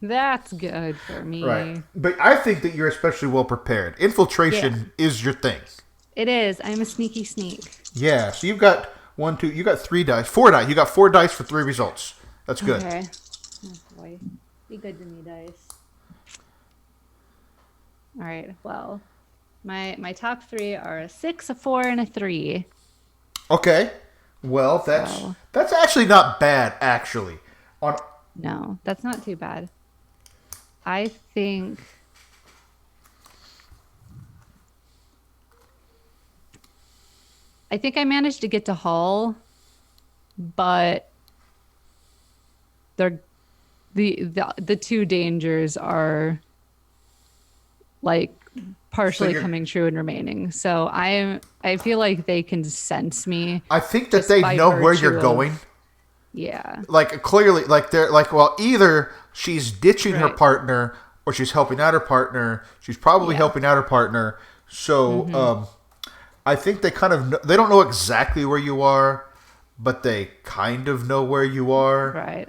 That's good for me. Right. But I think that you're especially well prepared. Infiltration is your thing. It is. I'm a sneaky sneak. Yeah. So you've got 1, 2. You got 3 dice. 4 dice. You got 4 dice for 3 results. That's good. Okay. Oh boy. Be good to me, dice. All right. Well, my top 3 are a 6, a 4, and a 3. Okay. Well, that's actually not bad. Actually, No, that's not too bad. I think I managed to get to Hull, but the 2 dangers are like partially you're- coming true and remaining. So I feel like they can sense me. I think that Just they by know where virtue you're of- going. Yeah. Like clearly, like they're like, well, either she's ditching her Right. partner or she's helping out her partner. She's probably Yeah. helping out her partner. So I think they kind of they don't know exactly where you are, but they kind of know where you are. Right.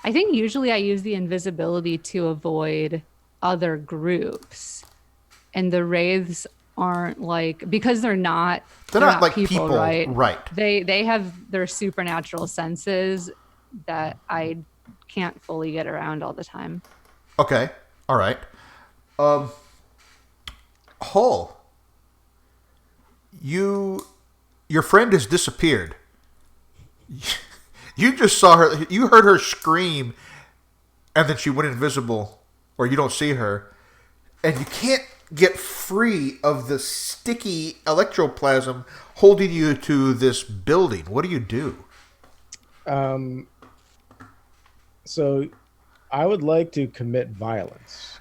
I think usually I use the invisibility to avoid other groups, and the wraiths aren't like because They're they're not not like people, people, right? right? They have their supernatural senses that I can't fully get around all the time. Okay, all right. Um, Hull, your friend has disappeared. You just saw her. You heard her scream, and then she went invisible, or you don't see her, and you can't get free of the sticky electroplasm holding you to this building. What do you do? Um, so I would like to commit violence.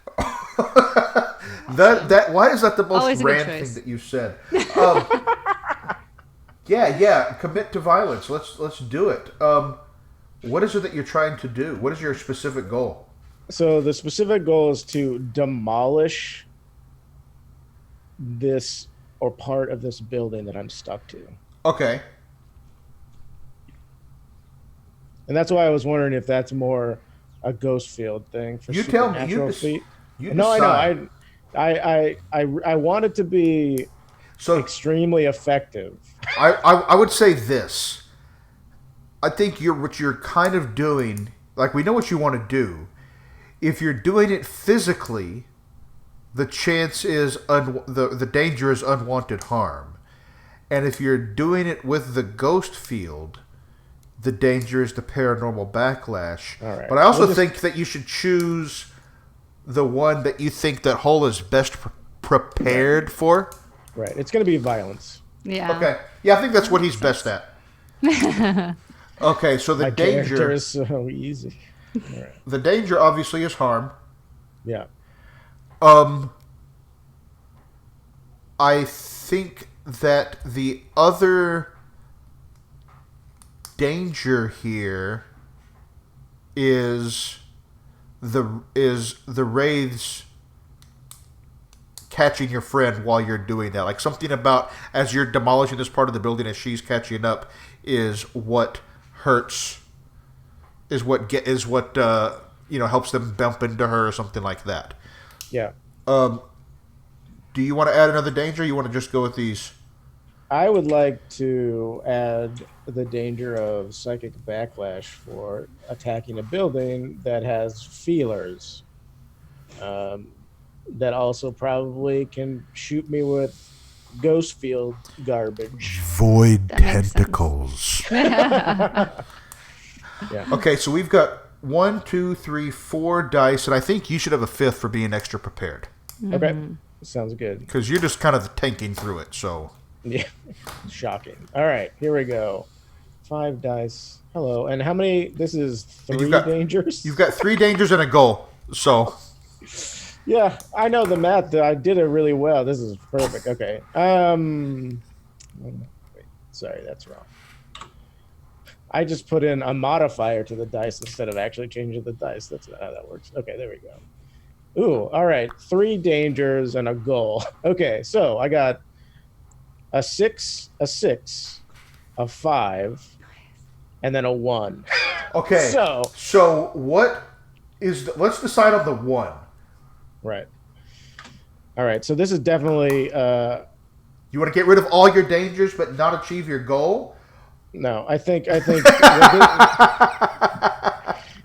That why is that the most Always a good rand choice. thing that you said? Um, yeah. Commit to violence. Let's do it. What is it that you're trying to do? What is your specific goal? So the specific goal is to demolish this or part of this building that I'm stuck to. Okay. And that's why I was wondering if that's more a ghost field thing for You tell me. supernatural feet. You No, I decide. know. I want it to be So extremely effective. I would say this. I think what you're kind of doing. Like we know what you want to do. If you're doing it physically, the chance is the danger is unwanted harm, and if you're doing it with the ghost field, the danger is the paranormal backlash. All right. But I also think that you should choose the one that you think that Hull is best prepared for. Right. It's going to be violence. Yeah. Okay. Yeah, I think that's what he's best at. Okay, so the My character danger is so easy. All right. the danger obviously is harm. Yeah. I think that the other danger here is the wraiths catching your friend while you're doing that. Like something about as you're demolishing this part of the building as she's catching up is what hurts. Is what helps them bump into her or something like that. Yeah. Do you want to add another danger? Or you want to just go with these? I would like to add the danger of psychic backlash for attacking a building that has feelers. That also probably can shoot me with ghost field garbage. Void That makes sense. tentacles. Yeah. Okay, so we've got 1, 2, 3, 4 dice, and I think you should have a fifth for being extra prepared Okay. Sounds good. because you're just kind of tanking through it. So Yeah. Shocking. All right, here we go. 5 dice. Hello. And how many? This is And 3 dangers? you've got 3 dangers and a goal. So Yeah, I know the math. I did it really well. This is perfect. Okay. Wait, sorry, that's wrong. I just put in a modifier to the dice instead of actually changing the dice. That's not how that works. Okay, there we go. Ooh, all right. 3 dangers and a goal. Okay, so I got a 6, a 5, and then a 1. okay, so what is? Let's decide on the 1. Right. All right. So this is definitely You want to get rid of all your dangers but not achieve your goal? no. I think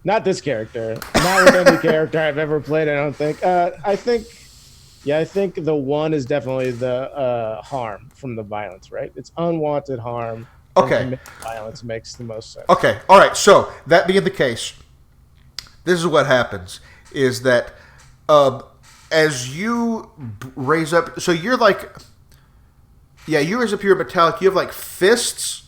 not this character. Not with any character I've ever played. I don't think. I think the 1 is definitely the harm from the violence. Right. It's unwanted harm. Okay. Violence makes the most sense. Okay, all right. So that being the case, this is what happens: is that as you raise up, so you're like, yeah, you raise up your metallic. You have like fists,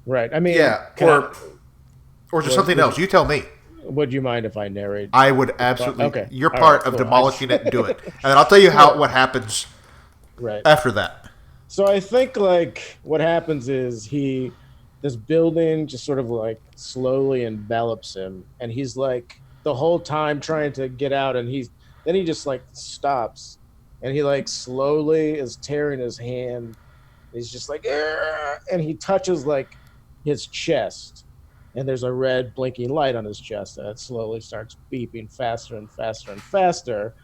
Right. I mean, yeah, or just something else. You tell me. Would you mind if I narrate? I would absolutely. Okay. You're All part right, of cool. demolishing it and do it, and then I'll tell you what happens Right. after that. So I think like what happens is this building just sort of like slowly envelops him, and he's like the whole time trying to get out, and he just like stops, and he like slowly is tearing his hand. He's just like, "Argh!" And he touches like his chest, and there's a red blinking light on his chest, and it slowly starts beeping faster and faster and faster,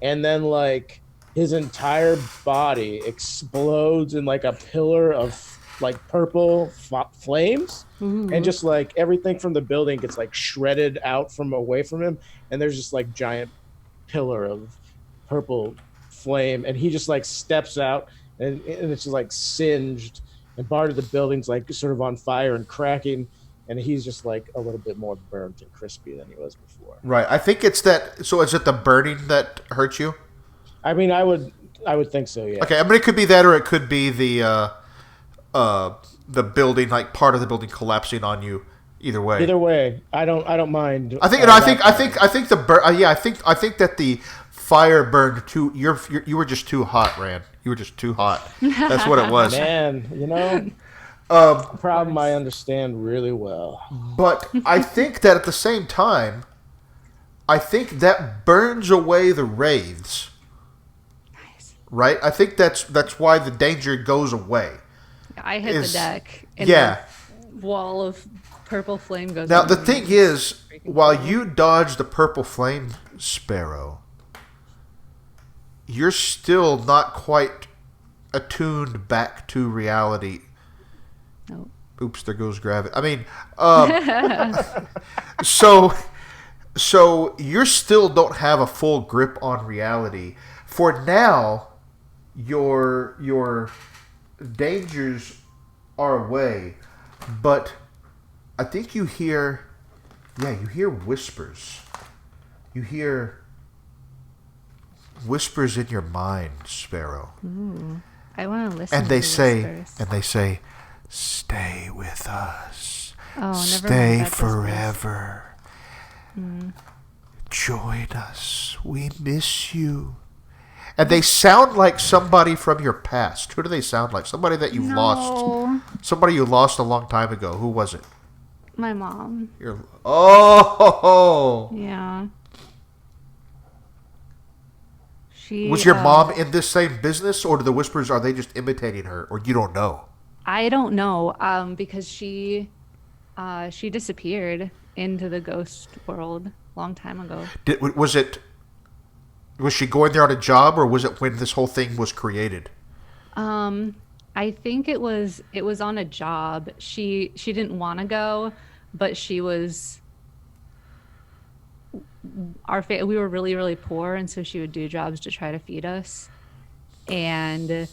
and then like his entire body explodes in like a pillar of like purple flames, and Ooh. just like everything from the building gets like shredded out from away from him, and there's just like giant pillar of purple flame, and he just like steps out, and it's just like singed, and part of the building's like sort of on fire and cracking, and he's just like a little bit more burnt and crispy than he was before. Right. I think it's that. So is it the burning that hurts you? I mean, I would think so, yeah. Okay. I mean, it could be that, or it could be the building, like part of the building collapsing on you. Either way. Either way, I don't mind. I think. I think the yeah. I think that the fire burned too. You were just too hot, Rand. You were just too hot. That's what it was. Man, problem I understand really well. But I think that at the same time, I think that burns away the wraiths. Nice. Right? I think that's why the danger goes away. I hit the deck. And yeah. The wall of purple flame goes. Now the thing is, while you dodge the purple flame, Sparrow, you're still not quite attuned back to reality. Nope. Oops, there goes gravity. I mean, so you still don't have a full grip on reality. For now, your dangers are away, but I think you hear whispers. You hear whispers in your mind, Sparrow. Ooh, I want to listen. And they to say, whispers. "Stay with us. Oh, never Stay mind, that forever. Join us. We miss you." And they sound like somebody from your past. Who do they sound like? Somebody that you've lost. Somebody you lost a long time ago. Who was it? My mom. Oh. Yeah. Was your mom in this same business, or do the whispers, are they just imitating her, or you don't know? I don't know, because she disappeared into the ghost world a long time ago. Was she going there on a job, or was it when this whole thing was created? I think it was on a job. She didn't want to go, but she was. We were really, really poor, and so she would do jobs to try to feed us. And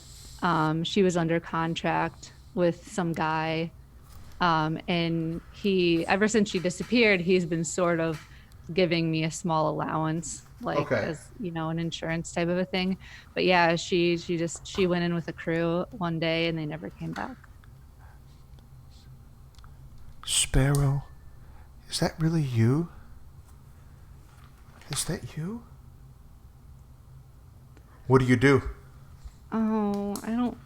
she was under contract with some guy, and ever since she disappeared, he's been sort of giving me a small allowance, like as an insurance type of a thing. But yeah, she went in with a crew one day, and they never came back. Sparrow, is that really you? Is that you? What do you do? Oh, I don't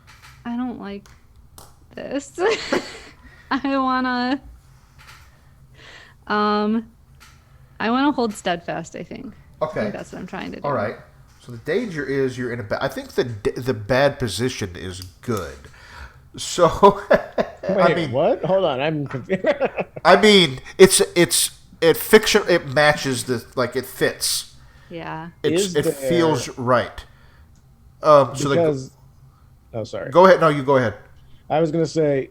like this. I wanna hold steadfast, I think. Okay. I think that's what I'm trying to do. All right. So the danger is you're in a bad. I think the bad position is good. So Wait, what? Hold on, I'm confused. I mean, it matches it fits. Yeah. It feels right. Sorry. Go ahead. No, you go ahead. I was gonna say,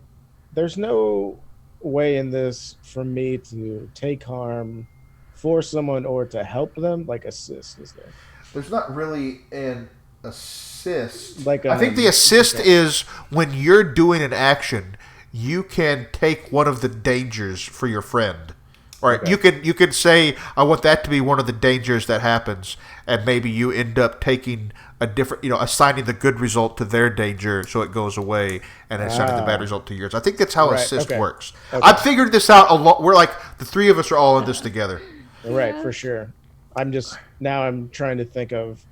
there's no way in this for me to take harm for someone or to help them, like assist, is there? There's not really an assist. I think the assist is when you're doing an action, you can take one of the dangers for your friend. Right. Okay. You can say, I want that to be one of the dangers that happens, and maybe you end up taking a different, assigning the good result to their danger so it goes away, and assigning the bad result to yours. I think that's how assist works. Okay. I've figured this out a lot. We're like, the three of us are all in this together. Right, for sure. I'm trying to think of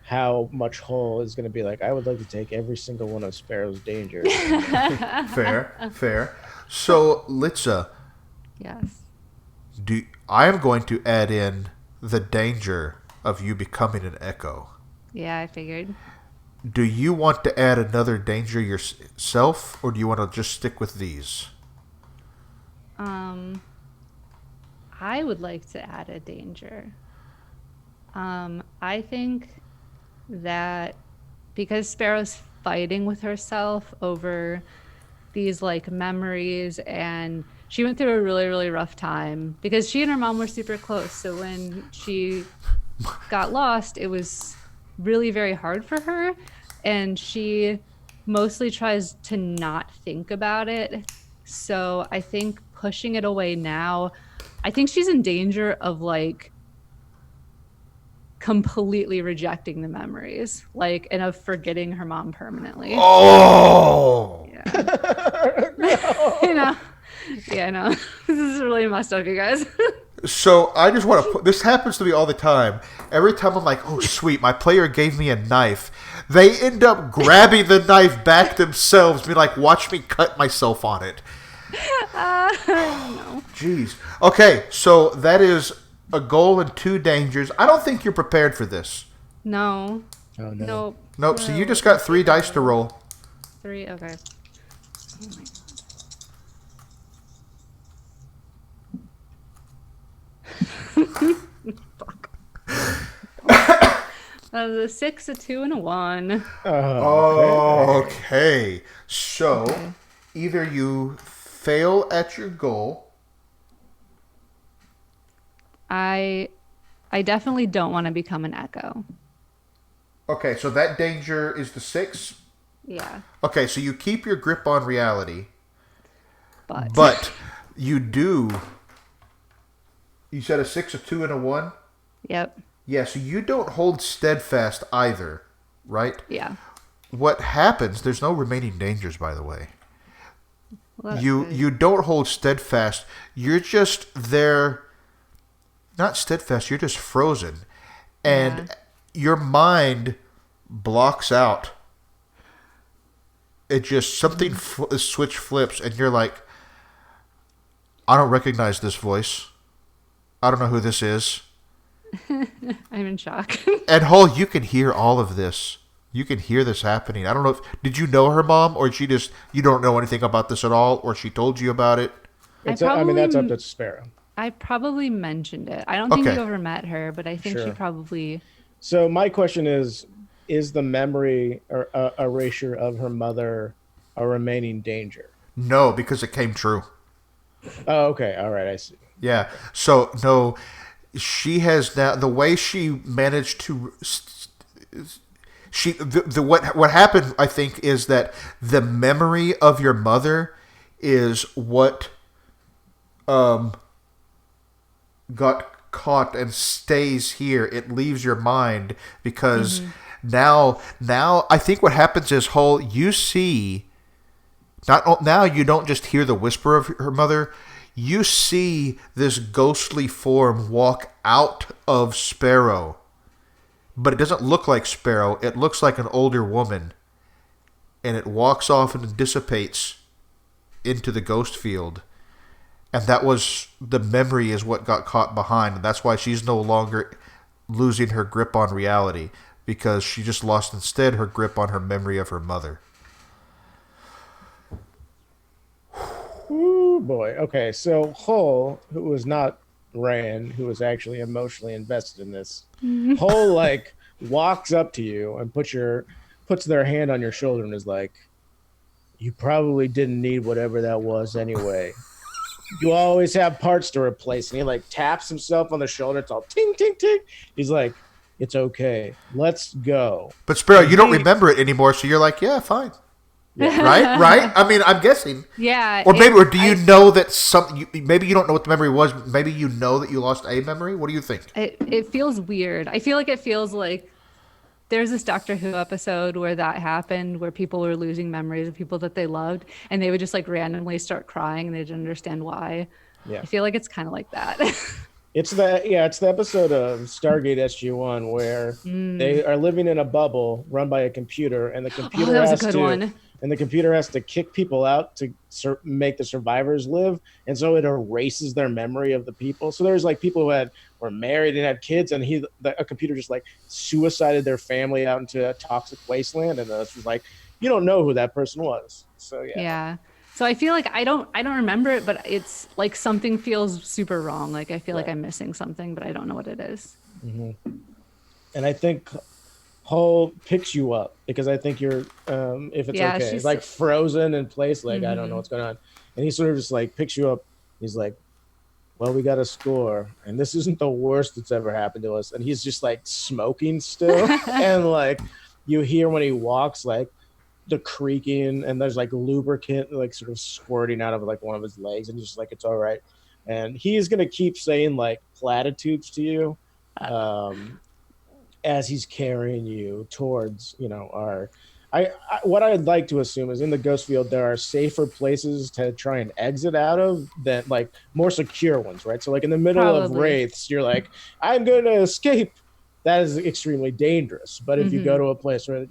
how much Hull is going to be like, I would like to take every single one of Sparrow's dangers. Fair. So, Litza. Yes. I am going to add in the danger of you becoming an echo. Yeah, I figured. Do you want to add another danger yourself, or do you want to just stick with these? I would like to add a danger. I think that because Sparrow's fighting with herself over these like memories, and she went through a really, really rough time because she and her mom were super close. So when she got lost, it was really very hard for her. And she mostly tries to not think about it. So I think pushing it away now, I think she's in danger of like completely rejecting the memories, like, and of forgetting her mom permanently. Oh! Yeah. No. You know, yeah, no, this is really messed up, you guys. So I just want to put, this happens to me all the time. Every time I'm like, oh, sweet, my player gave me a knife. They end up grabbing the knife back themselves, be like, watch me cut myself on it. No. Jeez. Okay, so that is a goal and 2 dangers. I don't think you're prepared for this. No. Oh, no. Nope. Nope, so you just got 3 dice to roll. 3, okay. Oh my god. Fuck. That was a 6, a 2, and a 1. Okay. So, either you fail at your goal. I definitely don't want to become an echo. Okay, so that danger is the 6. Yeah. Okay, so you keep your grip on reality, But but you do. You said a 6, a 2, and a 1? Yep. Yeah, so you don't hold steadfast either, right? Yeah. What happens, there's no remaining dangers, by the way. Well, that's You good. you don't hold steadfast. You're just there, not steadfast, you're just frozen. And your mind blocks out. It just, something, a switch flips, and you're like, I don't recognize this voice. I don't know who this is. I'm in shock. And Hull, you can hear all of this. You can hear this happening. I don't know if, did you know her mom, or she just, you don't know anything about this at all, or she told you about it? I mean, that's up to Sparrow. I probably mentioned it. I don't think Okay. you ever met her, but I think she Sure. probably. So my question is the memory or erasure of her mother a remaining danger? No, because it came true. Oh, okay. All right. I see. Yeah. So, no, she has now, the way she managed to, what happened, I think, is that the memory of your mother is what got caught and stays here. It leaves your mind because now I think what happens is, Hull, you see, now you don't just hear the whisper of her mother, you see this ghostly form walk out of Sparrow. But it doesn't look like Sparrow. It looks like an older woman. And it walks off and dissipates into the ghost field. And that was, the memory is what got caught behind. And that's why she's no longer losing her grip on reality. Because she just lost instead her grip on her memory of her mother. Ooh, boy. Okay. So Hull, who was not Rand, who was actually emotionally invested in this, Hull like walks up to you and puts their hand on your shoulder and is like, "You probably didn't need whatever that was anyway. You always have parts to replace." And he like taps himself on the shoulder. It's all ting ting ting. He's like, "It's okay. Let's go." But Sparrow, you don't remember it anymore, so you're like, yeah, fine. Yeah. Right? I mean, I'm guessing. Yeah. Or maybe, or do you know that maybe you don't know what the memory was, maybe you know that you lost a memory? What do you think? It feels weird. I feel like it feels like there's this Doctor Who episode where that happened, where people were losing memories of people that they loved, and they would just like randomly start crying and they didn't understand why. Yeah. I feel like it's kind of like that. It's the episode of Stargate SG-1 where they are living in a bubble run by a computer, and the computer that was a has good to one. and the computer has to kick people out to make the survivors live, and so it erases their memory of the people. So there's like people who were married and had kids, and a computer just like suicided their family out into a toxic wasteland, and it's just like, you don't know who that person was. So yeah. Yeah. So I feel like I don't remember it, but it's like something feels super wrong. Like I feel like I'm missing something, but I don't know what it is. And I think Hull picks you up because I think you're, if it's Yeah, okay, she's like frozen in place, like I don't know what's going on, and he sort of just like picks you up. He's like, "Well, we got a score, and this isn't the worst that's ever happened to us." And he's just like smoking still, and like you hear when he walks, like the creaking, and there's like lubricant like sort of squirting out of like one of his legs, and he's just like, "It's all right." And he's gonna keep saying like platitudes to you. Um, as he's carrying you towards, our what I'd like to assume is in the ghost field there are safer places to try and exit out of than like more secure ones, right? So like in the middle of Probably. wraiths, you're like, I'm gonna escape. That is extremely dangerous. But if you go to a place where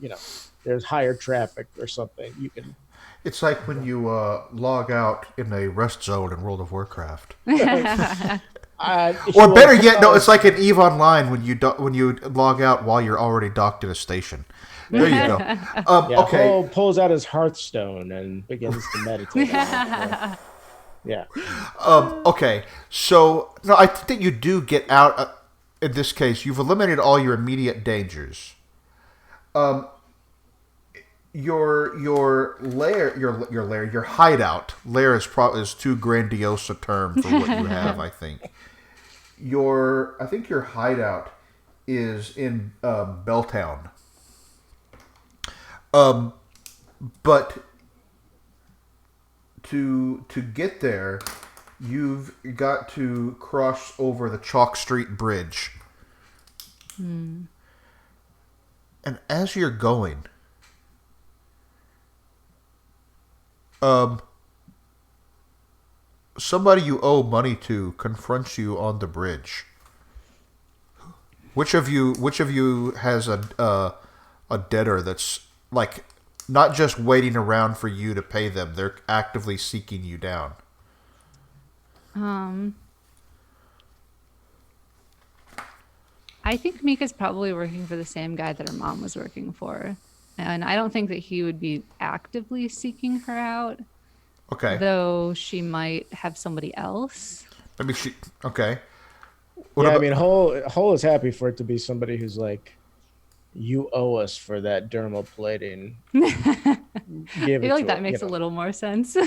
there's higher traffic or something, you can. It's like when you log out in a rest zone in World of Warcraft. Or better yet, no, it's like an EVE Online when you log out while you're already docked in a station. There you go. Okay. Paul pulls out his Hearthstone and begins to meditate. Yeah. Okay. So no, I think that you do get out. In this case, you've eliminated all your immediate dangers. Your lair, your hideout. Lair is too grandiose a term for what you have. I think. I think your hideout is in Belltown. But to get there, you've got to cross over the Chalk Street Bridge. And as you're going, somebody you owe money to confronts you on the bridge. Which of you has a debtor that's like not just waiting around for you to pay them? They're actively seeking you down. I think Mika's probably working for the same guy that her mom was working for. And I don't think that he would be actively seeking her out. Okay. Though she might have somebody else. Okay. I mean, Hull is happy for it to be somebody who's like, you owe us for that dermaplating. I feel like that makes a little more sense.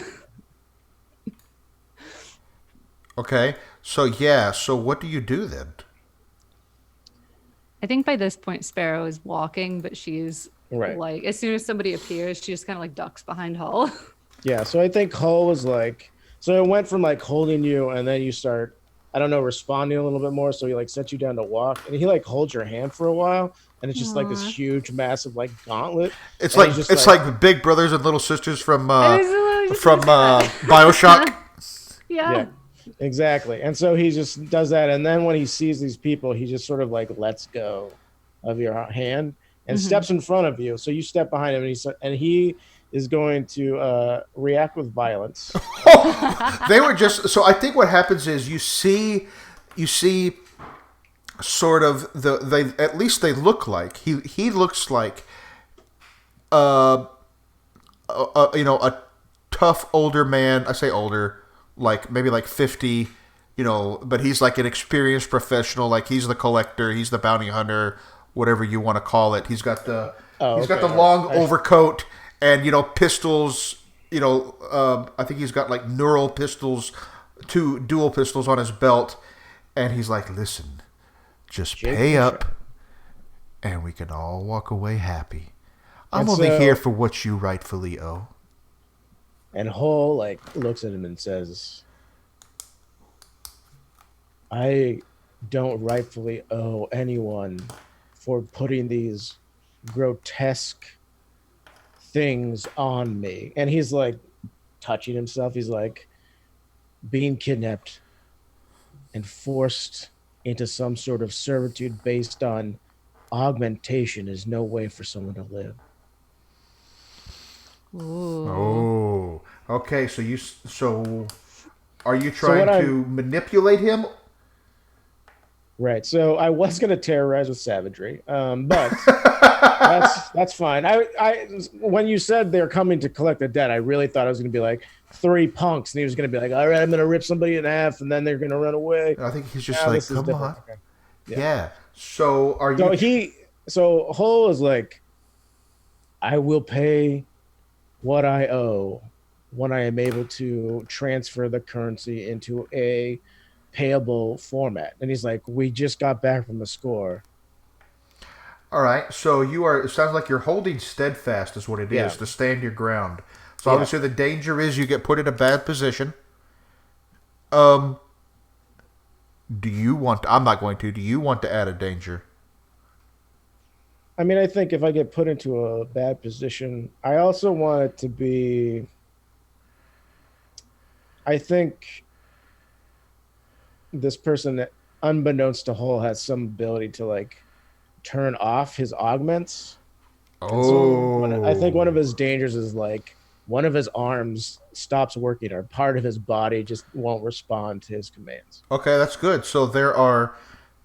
Okay. So what do you do then? I think by this point Sparrow is walking, but she's right. Like as soon as somebody appears, she just kind of like ducks behind Hull. Yeah, so I think Hull was like, so it went from like holding you, and then you start, I don't know, responding a little bit more. So he like sets you down to walk, and he like holds your hand for a while, and it's just like this huge, massive like gauntlet. It's like the big brothers and little sisters from BioShock. Yeah, exactly. And so he just does that, and then when he sees these people, he just sort of like lets go of your hand and steps in front of you. So you step behind him, and he is going to react with violence. They were just so. I think what happens is you see, sort of they at least they look like he looks like, a tough older man. I say older, like maybe like 50, but he's like an experienced professional. Like he's the collector, he's the bounty hunter, whatever you want to call it. He's got the got the long overcoat. And, pistols, I think he's got like neural pistols, 2 dual pistols on his belt. And he's like, listen, just pay up and we can all walk away happy. I'm only here for what you rightfully owe. And Hull like looks at him and says, I don't rightfully owe anyone for putting these grotesque things on me. And he's like touching himself. He's like, being kidnapped and forced into some sort of servitude based on augmentation is no way for someone to live. Ooh. Oh, okay. So are you trying to manipulate him? Right. So I was going to terrorize with savagery, but that's fine. I when you said they're coming to collect the debt, I really thought I was going to be like, three punks, and he was going to be like, "All right, I'm going to rip somebody in half, and then they're going to run away." I think he's just Now like, this is come different. on. Okay. Yeah. Yeah. So are So you? Hull is like, "I will pay what I owe when I am able to transfer the currency into a payable format." And he's like, "We just got back from the score." All right. So you are. It sounds like you're holding steadfast, is what it Yeah. is, to stand your ground. So Yeah. obviously the danger is you get put in a bad position. Um, do you want? I'm not going to. Do you want to add a danger? I mean, I think if I get put into a bad position, I also want it to be. I think this person, unbeknownst to Hull, has some ability to like turn off his augments. And so I think one of Oh. his dangers is like one of his arms stops working or part of his body just won't respond to his commands. Okay, that's good. So there are.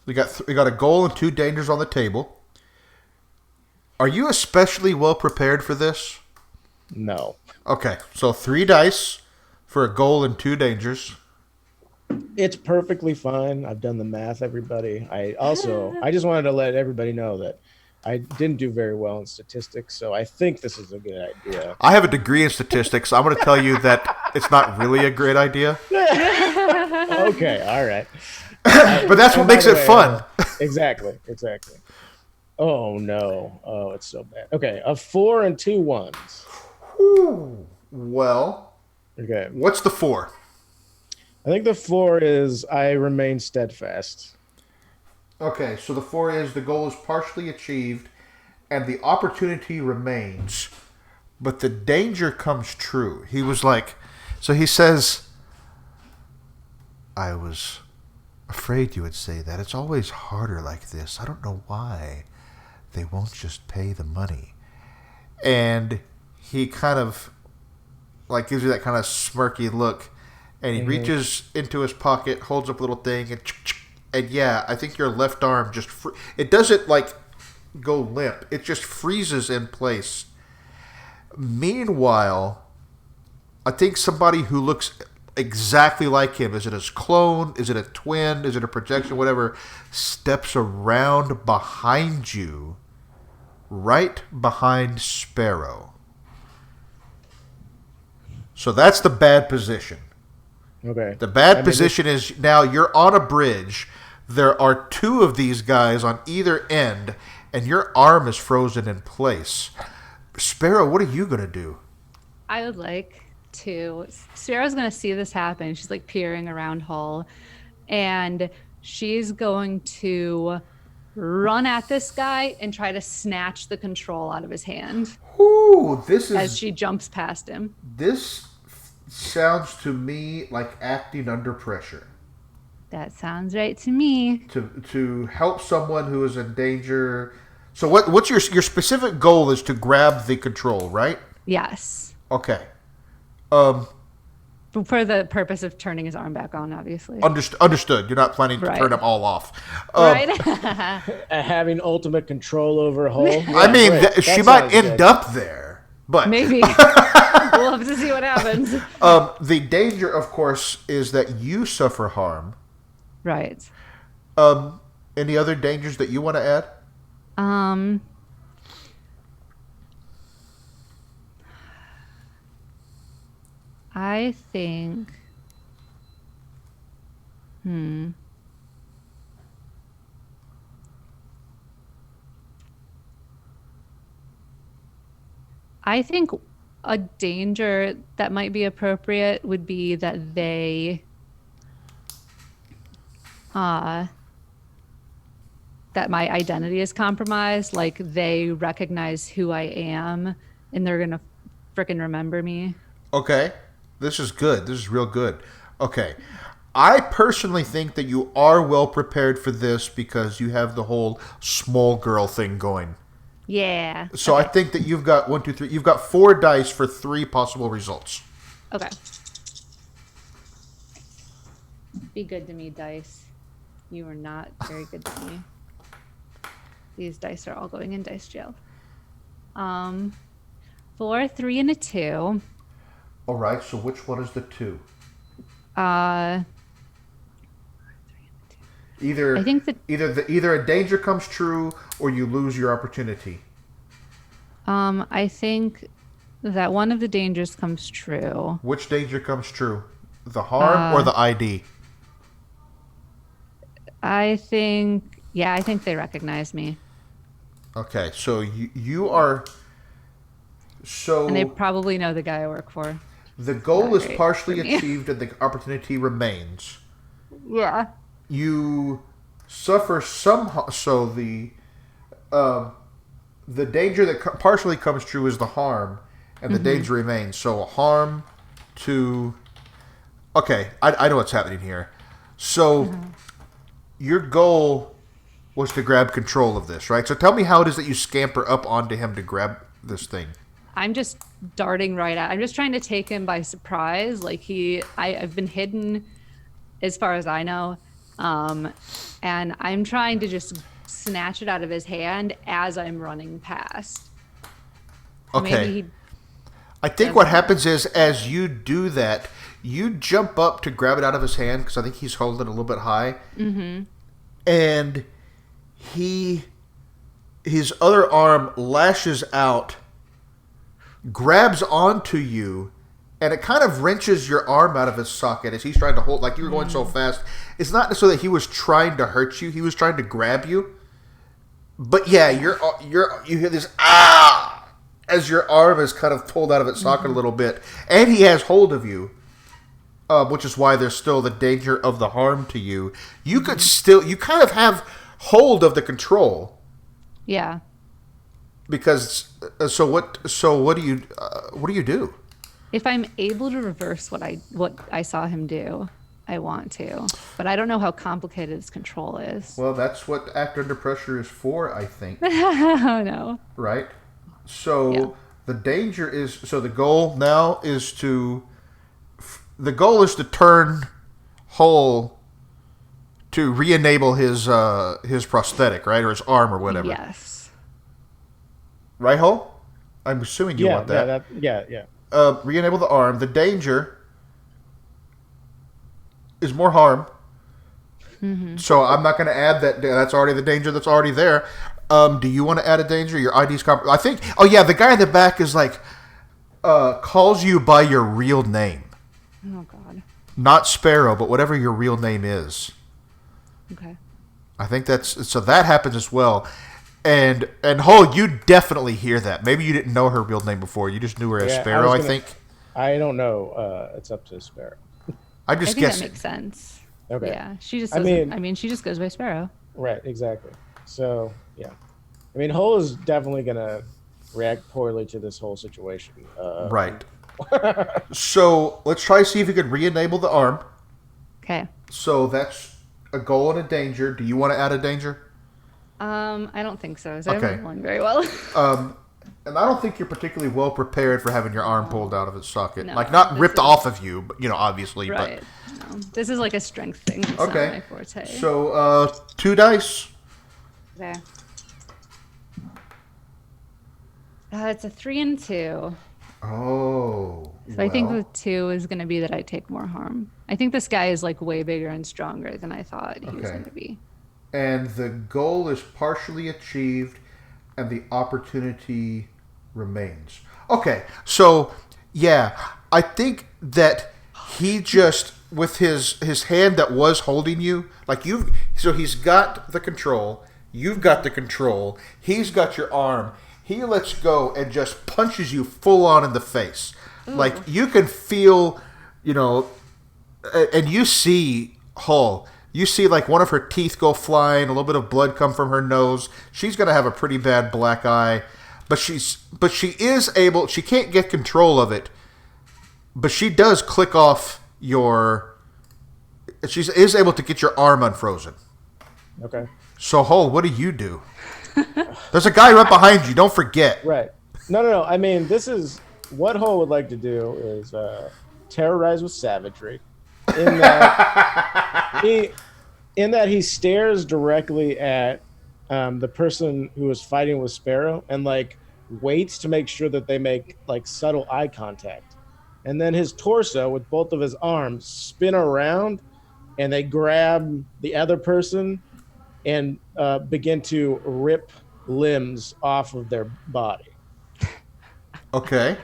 We got a goal and two dangers on the table. Are you especially well prepared for this? No. Okay, so 3 dice for a goal and two dangers. It's perfectly fine. I've done the math, everybody. I just wanted to let everybody know that I didn't do very well in statistics, so I think this is a good idea. I have a degree in statistics. So I'm going to tell you that it's not really a great idea, Okay, all right. but that's what And by makes the it way, fun. Exactly. Oh no. Oh, it's so bad. Okay, a 4 and 2 ones. Ooh. Well, Okay. what's the 4? I think the 4 is I remain steadfast. Okay, so the 4 is the goal is partially achieved and the opportunity remains, but the danger comes true. He was like, so he says, I was afraid you would say that. It's always harder like this. I don't know why. They won't just pay the money. And he kind of like gives you that kind of smirky look, and he reaches into his pocket, holds up a little thing, and yeah, I think your left arm just it doesn't like go limp. It just freezes in place. Meanwhile, I think somebody who looks exactly like him, is it his clone, is it a twin, is it a projection, whatever, steps around behind you, right behind Sparrow. So that's the bad position. Okay. The bad position is now you're on a bridge. There are two of these guys on either end, and your arm is frozen in place. Sparrow, what are you going to do? I would like to. Sarah's going to see this happen. She's like peering around Hull, and she's going to run at this guy and try to snatch the control out of his hand. Ooh, this is as she jumps past him. This sounds to me like acting under pressure. That sounds right to me. To help someone who is in danger. So what's your specific goal is to grab the control, right? Yes. Okay. For the purpose of turning his arm back on, obviously. Understood. You're not planning to turn them all off. Right. Having ultimate control over Hull. Yeah, I mean, she might end up there, but maybe. We'll have to see what happens. The danger, of course, is that you suffer harm. Right. Any other dangers that you want to add? I think. I think a danger that might be appropriate would be that that my identity is compromised. Like they recognize who I am and they're going to frickin' remember me. Okay. This is good. This is real good. Okay. I personally think that you are well prepared for this because you have the whole small girl thing going. Yeah. So okay. I think that you've got 1, 2, 3. You've got 4 dice for 3 possible results. Okay. Be good to me, dice. You are not very good to me. These dice are all going in dice jail. 4, 3, and a 2. All right. So which one is the two? Uh, I Either think that either a danger comes true or you lose your opportunity. I think that one of the dangers comes true. Which danger comes true? The harm or Uh, the ID? I think they recognize me, Okay, so you are and they so probably know the guy I work for. the It's goal not is great for partially me. achieved and the opportunity remains. Yeah. You suffer some so uh, the danger that partially comes true is the harm, and the Mm-hmm. danger remains. So harm to okay, I know what's happening here. So Uh-huh. your goal was to grab control of this, right? So tell me how it is that you scamper up onto him to grab this thing. I'm just darting right at. I'm just trying to take him by surprise. Like I've been hidden as far as I know, um, and I'm trying to just snatch it out of his hand as I'm running past. So maybe Okay. he I think what doesn't know. happens is as you do that, you jump up to grab it out of his hand because I think he's holding it a little bit high, Mm-hmm. and he his other arm lashes out, grabs onto you, and it kind of wrenches your arm out of his socket as he's trying to hold. Like you were going so fast, it's not necessarily that he was trying to hurt you; he was trying to grab you. But yeah, you hear this ah as your arm is kind of pulled out of its socket a Mm-hmm. little bit, and he has hold of you, which is why there's still the danger of the harm to you. You could Mm-hmm. still you kind of have hold of the control Yeah. because what do you do? If I'm able to reverse what I saw him do, I want to. But I don't know how complicated his control is. Well, that's what Act Under Pressure is for, I think, Oh no. right? Yeah. So the danger is so the goal now is to turn Hull to re-enable his prosthetic, right, or his arm or whatever, Yes. right, Hull? I'm assuming you Yeah, want that. yeah. Re-enable the arm. The danger is more harm. Mm-hmm. So I'm not going to add that. That's already the danger that's already there. Do you want to add a danger? Your ID's I think. Oh yeah, the guy in the back is like calls you by your real name, Oh God. not Sparrow, but whatever your real name is. Okay. I think that's so that happens as well. And Hull, you definitely hear that. Maybe you didn't know her real name before. You just knew her as Yeah, Sparrow. I think. I don't know. It's up to Sparrow. I'm I just think that guessing. makes sense. Okay. Yeah. She just I doesn't. mean, I mean, she just goes by Sparrow. right, exactly. So, yeah. I mean, Hull is definitely going to react poorly to this whole situation. Right. So let's try to see if you can re-enable the arm. Okay. So that's a goal and a danger. Do you want to add a danger? I don't think so. So Okay. I'm rolling very well. And I don't think you're particularly well prepared for having your arm pulled out of its socket. No, Like, not this ripped is- off of you, but, obviously. Right. No. This is like a strength thing. It's But, okay. not my forte. So, 2 dice. Okay. It's a 3 and 2. Oh. So I think well. the 2 is going to be that I take more harm. I think this guy is like way bigger and stronger than I thought he was Okay. going to be. And the goal is partially achieved, and the opportunity remains. Okay, so yeah, I think that he just with his hand that was holding you, like so he's got the control, you've got the control, he's got your arm. He lets go and just punches you full on in the face. Like you can feel, and you see Hull. You see like one of her teeth go flying, a little bit of blood come from her nose. She's gonna have a pretty bad black eye, but she is able. She can't get control of it, but she does click off your. She is able to get your arm unfrozen. Okay. So Hull, what do you do? There's a guy right behind you. Don't forget. Right. No. I mean, this is what Hull would like to do is terrorize with savagery. In that he stares directly at the person who is fighting with Sparrow and like waits to make sure that they make like subtle eye contact. and then his torso with both of his arms spin around, and they grab the other person and begin to rip limbs off of their body Okay.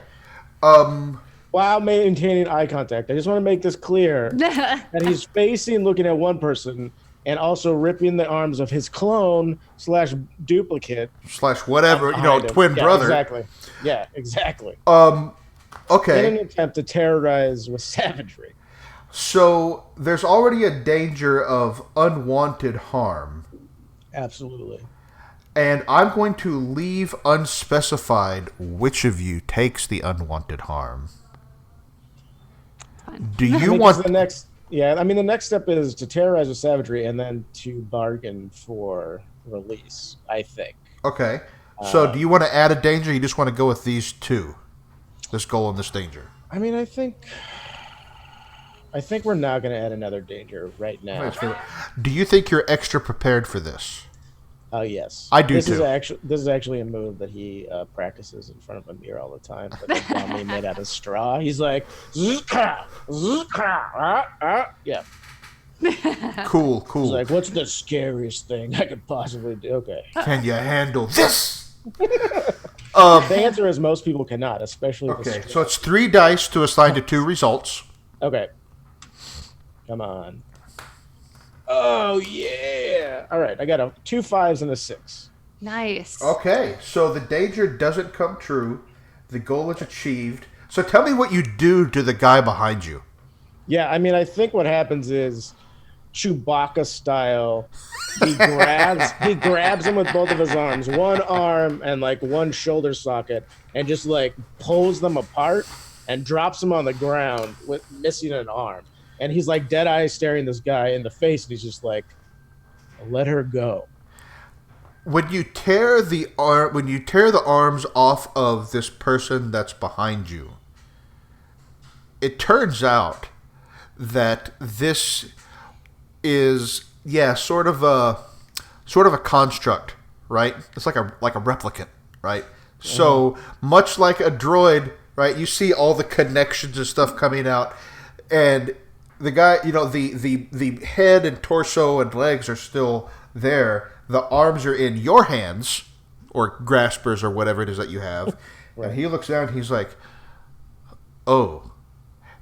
while maintaining eye contact. I just want to make this clear that he's facing, looking at one person, and also ripping the arms of his clone / duplicate / whatever, behind him. twin brother. Exactly. Yeah, exactly. Okay. In an attempt to terrorize with savagery. So there's already a danger of unwanted harm. Absolutely. And I'm going to leave unspecified which of you takes the unwanted harm. Do you want the next? Yeah, I mean the next step is to terrorize with savagery and then to bargain for release. I think. Okay. So do you want to add a danger? Or you just want to go with these two, this goal and this danger. I mean, I think we're not going to add another danger right now. Do you think you're extra prepared for this? Oh yes, I do this too. This is actually a move that he practices in front of a mirror all the time. But a dummy made out of straw. He's like, yeah. Cool. He's like, what's the scariest thing I could possibly do? Okay. Can you handle this? The answer is most people cannot, especially. Okay, so it's 3 dice to assign to 2 results. Okay. Come on. Oh yeah! All right, I got 2 5s and a 6. Nice. Okay, so the danger doesn't come true. The goal is achieved. So tell me what you do to the guy behind you. Yeah, I mean, I think what happens is Chewbacca style. He grabs him with both of his arms, one arm and like one shoulder socket, and just like pulls them apart and drops him on the ground with missing an arm. And he's like dead eye staring this guy in the face, and he's just like, "Let her go." When you tear the arms off of this person that's behind you, it turns out that this is sort of a construct, right? It's like a replicant, right? So much like a droid, right? You see all the connections and stuff coming out, and the guy, the head and torso and legs are still there. The arms are in your hands, or graspers, or whatever it is that you have. Right. And he looks down and he's like, oh.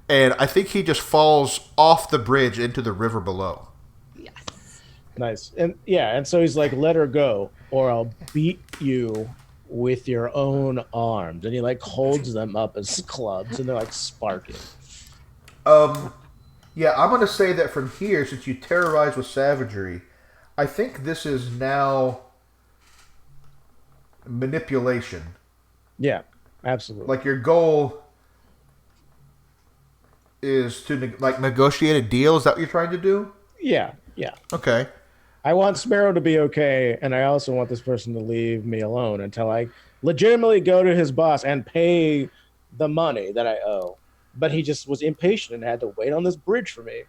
And I think he just falls off the bridge into the river below. Yes. Nice. And so he's like, let her go, or I'll beat you with your own arms. And he like holds them up as clubs, and they're like sparking. Yeah, I'm going to say that from here, since you terrorize with savagery, I think this is now manipulation. Yeah, absolutely. Like your goal is to negotiate a deal. Is that what you're trying to do? Yeah. Okay. I want Sparrow to be okay, and I also want this person to leave me alone until I legitimately go to his boss and pay the money that I owe. But he just was impatient and had to wait on this bridge for me.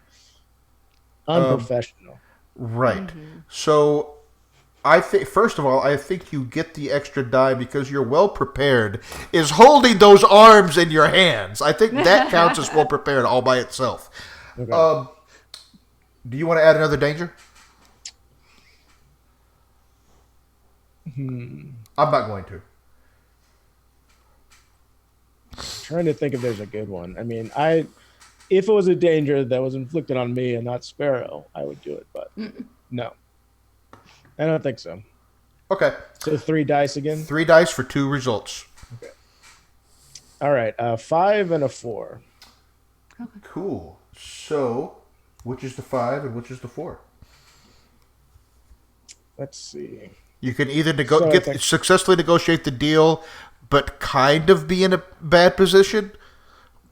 Unprofessional. Right. Mm-hmm. So, I think first of all, I think you get the extra die because you're well prepared. Is holding those arms in your hands. I think that counts as well prepared all by itself. Okay. Do you want to add another danger? I'm not going to. Trying to think if there's a good one. I mean, if it was a danger that was inflicted on me and not Sparrow, I would do it, but no. I don't think so. Okay. So 3 dice again? 3 dice for 2 results. Okay. All right. 5 and a 4. Okay. Cool. So, which is the 5 and which is the 4? Let's see. You can either successfully negotiate the deal, but kind of be in a bad position.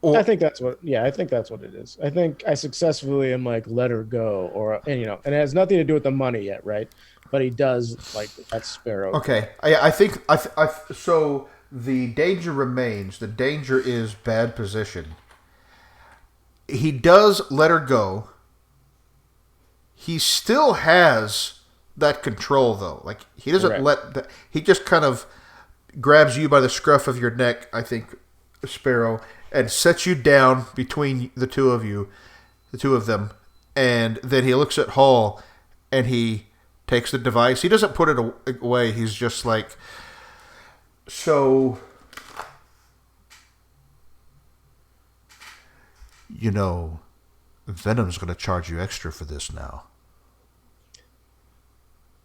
Or, I think that's what it is. I think I successfully am like, let her go, and it has nothing to do with the money yet, right? But he does like that Sparrow. Okay, I think so. The danger remains. The danger is bad position. He does let her go. He still has that control, though. Like he doesn't he just kind of grabs you by the scruff of your neck. I think Sparrow, and sets you down between the two of them, and then he looks at Hall, and he takes the device. He doesn't put it away. He's just like, so, Venom's going to charge you extra for this now.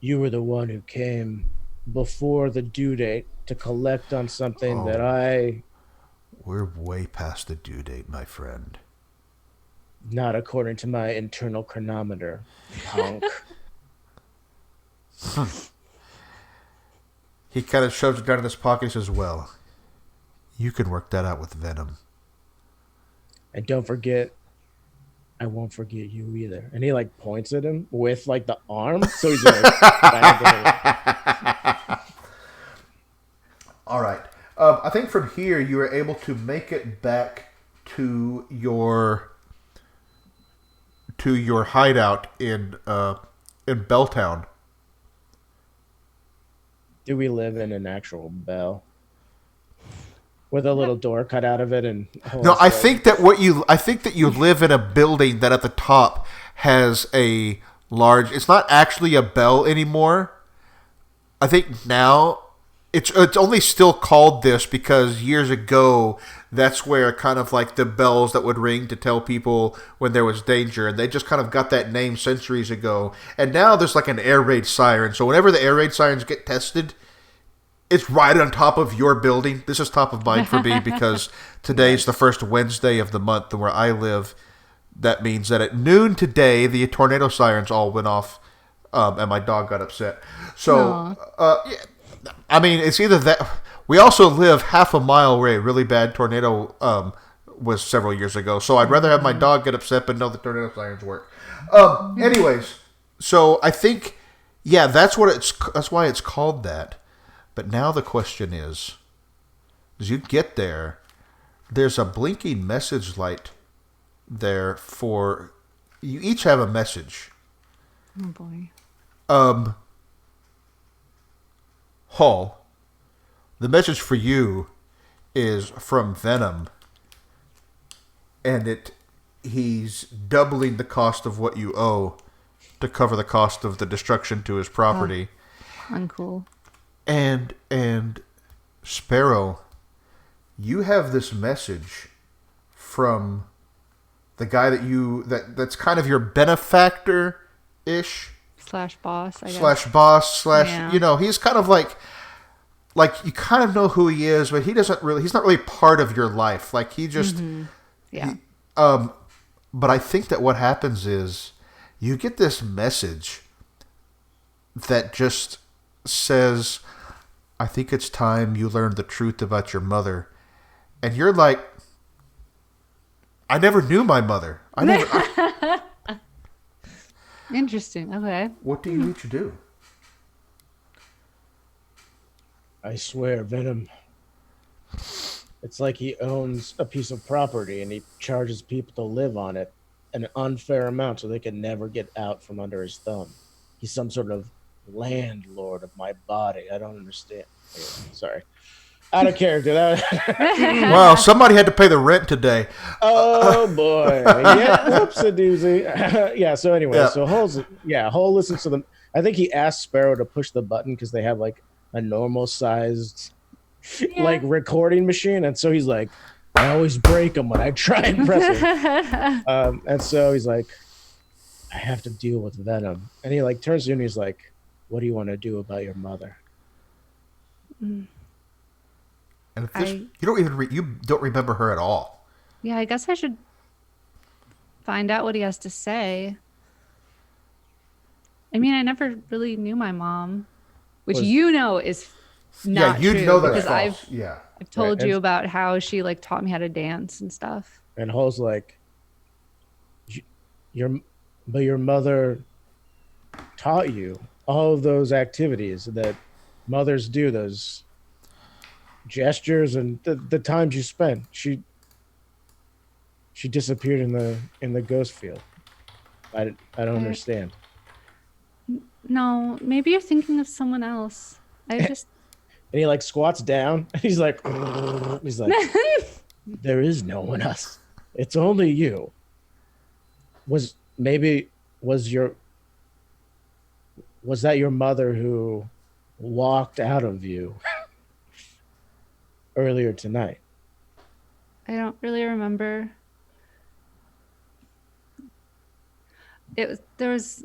You were the one who came before the due date to collect on something that I... We're way past the due date, my friend. Not according to my internal chronometer, punk. He kind of shoves it down in his pocket and says, well, you can work that out with Venom. And don't forget, I won't forget you either. And he like points at him with like the arm. So he's like, all right. I think from here you are able to make it back to your hideout in Belltown. Do we live in an actual bell with a little door cut out of it? And no, I think that you live in a building that at the top has a large. It's not actually a bell anymore. I think now it's only still called this because years ago that's where kind of like the bells that would ring to tell people when there was danger, and they just kind of got that name centuries ago. And now there's like an air raid siren. So whenever the air raid sirens get tested, it's right on top of your building. This is top of mind for me because today's the first Wednesday of the month, and where I live, that means that at noon today the tornado sirens all went off, and my dog got upset. So, yeah. I mean, it's either that. We also live half a mile where a really bad tornado was several years ago. So I'd rather have my dog get upset but know the tornado sirens work. Anyways, so I think, yeah, that's why it's called that. But now the question is, as you get there, there's a blinking message light there for you. Each have a message. Oh boy. Hall, the message for you is from Venom, and he's doubling the cost of what you owe to cover the cost of the destruction to his property. Uncool. And Sparrow, you have this message from the guy that's kind of your benefactor-ish. Slash boss, I guess. Slash boss, yeah. He's kind of like you kind of know who he is, but he's not really part of your life. Like he just, yeah. But I think that what happens is you get this message that just says, I think it's time you learned the truth about your mother. And you're like, I never knew my mother. Interesting. Okay. What do you each do? I swear, Venom. It's like he owns a piece of property and he charges people to live on it an unfair amount so they can never get out from under his thumb. He's some sort of landlord of my body. I don't understand. Sorry. Out of character. Well, somebody had to pay the rent today. Oh boy. Yeah, whoops a doozy. Yeah, so anyway, Yeah. so Hole listens to them. I think he asked Sparrow to push the button because they have like a normal sized like recording machine, and so he's like, I always break them when I try and press it. And so he's like, I have to deal with Venom. And he like turns to him and he's like, what do you want to do about your mother? Mm. And you don't remember her at all. Yeah, I guess I should find out what he has to say. I mean, I never really knew my mom, which is not true. Know that because false. I've told you about how she like taught me how to dance and stuff. And Hull's like, your mother taught you all of those activities that mothers do, those gestures and the times you spent. She disappeared in the ghost field. I don't understand. No, maybe you're thinking of someone else. And he like squats down. He's like There is no one else. It's only you. Was maybe was your was that your mother who walked out of you earlier tonight? I don't really remember. There was,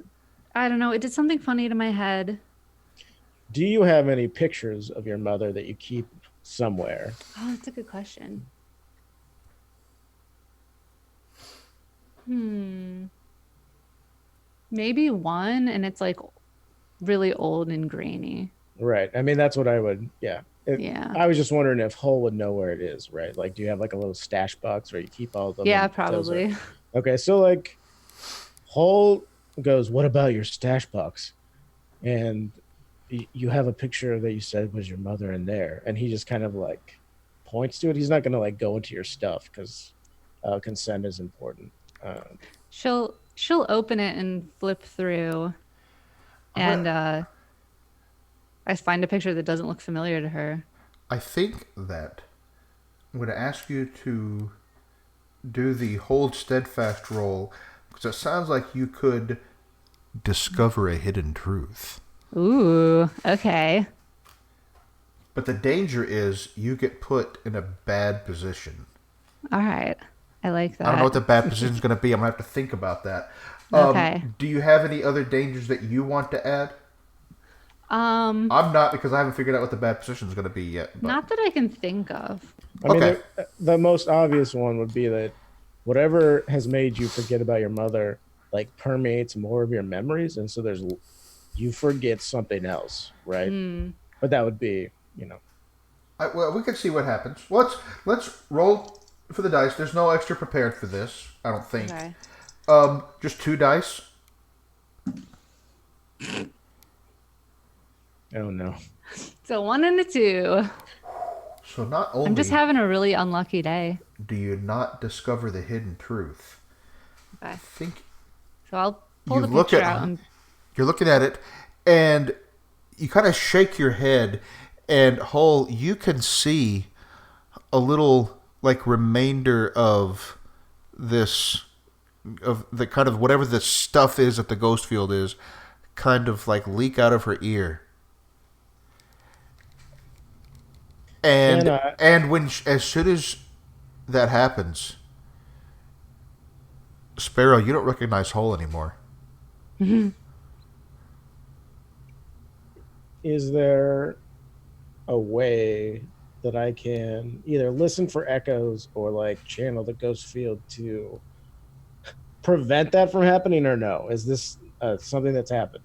I don't know, it did something funny to my head. Do you have any pictures of your mother that you keep somewhere? Oh, that's a good question. Hmm. Maybe one, and it's like really old and grainy. Right. I mean, that's what I would. Yeah. Yeah. I was just wondering if Hole would know where it is. Right. Like, do you have like a little stash box where you keep all of them? Yeah, And those are probably. okay. So like, Hole goes, "What about your stash box?" And you have a picture that you said was your mother in there, and he just kind of like points to it. He's not going to like go into your stuff because consent is important. She'll open it and flip through, I'm gonna, and I find a picture that doesn't look familiar to her. I think that I'm going to ask you to do the hold steadfast roll because it sounds like you could discover a hidden truth. Ooh, okay. But the danger is you get put in a bad position. All right. I like that. I don't know what the bad position is going to be. I'm going to have to think about that. Okay. Do you have any other dangers that you want to add? Um, I'm not because I haven't figured out what the bad position is going to be yet. But. Not that I can think of. I mean, Okay. the most obvious one would be that whatever has made you forget about your mother like permeates more of your memories, and so there's you forget something else, right? Hmm. But that would be, you know, Well, we can see what happens. Let's roll for the dice. There's no extra prepared for this. I don't think. Okay. Just 2 dice. oh no. So 1 and a 2. So not I'm just only having a really unlucky day. do you not discover the hidden truth, Okay. I think So I'll pull you the look picture at out and you're looking at it, and you kind of shake your head, and Hull, you can see a little like remainder of this of the kind of whatever the stuff is that the ghost field is, kind of like leak out of her ear. And And when as soon as that happens, Sparrow, you don't recognize Hull anymore. is there a way that I can either listen for echoes or like channel the ghost field to prevent that from happening, or no? Is this something that's happened?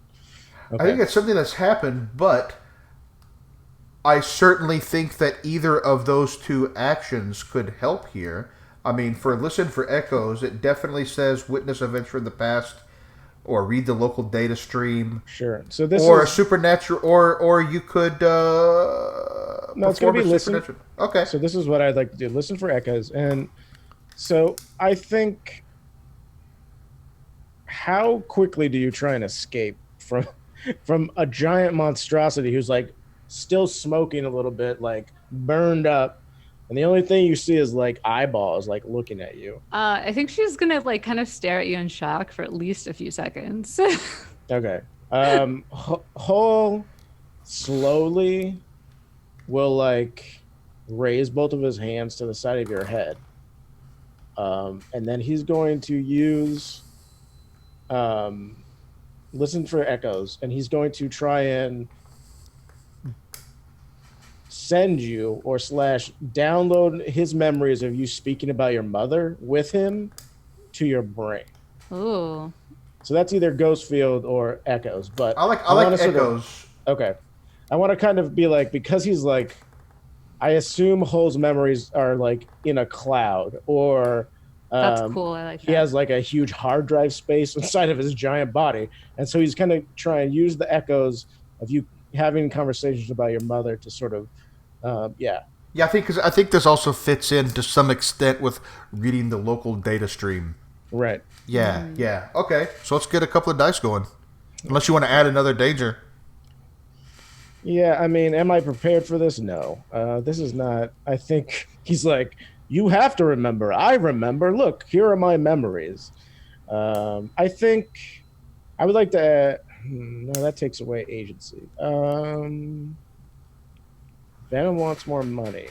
I Okay. think it's something that's happened, but I certainly think that either of those two actions could help here. I mean, for listen for echoes, it definitely says witness events from the past, or read the local data stream, Sure. So this or a is supernatural, or you could no, it's going perform to a be listen. supernatural. Okay, So this is what I'd like to do: listen for echoes. And so I think, how quickly do you try and escape from from a giant monstrosity who's like still smoking a little bit, like burned up, and the only thing you see is like eyeballs, like looking at you. I think she's gonna like kind of stare at you in shock for at least a few seconds. Okay. Hole slowly will like raise both of his hands to the side of your head. And then he's going to use um, listen for echoes, and he's going to try and send you or slash download his memories of you speaking about your mother with him to your brain. Ooh. So that's either ghost field or echoes. But I wanna like sort of- echoes. okay. I want to kind of be like, because he's like, I assume Hull's memories are like in a cloud, or That's cool. I like he that. has like a huge hard drive space inside of his giant body. And so he's kind of trying to use the echoes of you having conversations about your mother to sort of, yeah. Yeah, I think this also fits in to some extent with reading the local data stream. Right. Yeah, yeah. Okay, so let's get a couple of dice going. Unless you want to add another danger. Yeah, I mean, am I prepared for this? No. This is not. I think he's like, You have to remember. I remember. Look, here are my memories. I think I would like to. No, that takes away agency. Venom wants more money.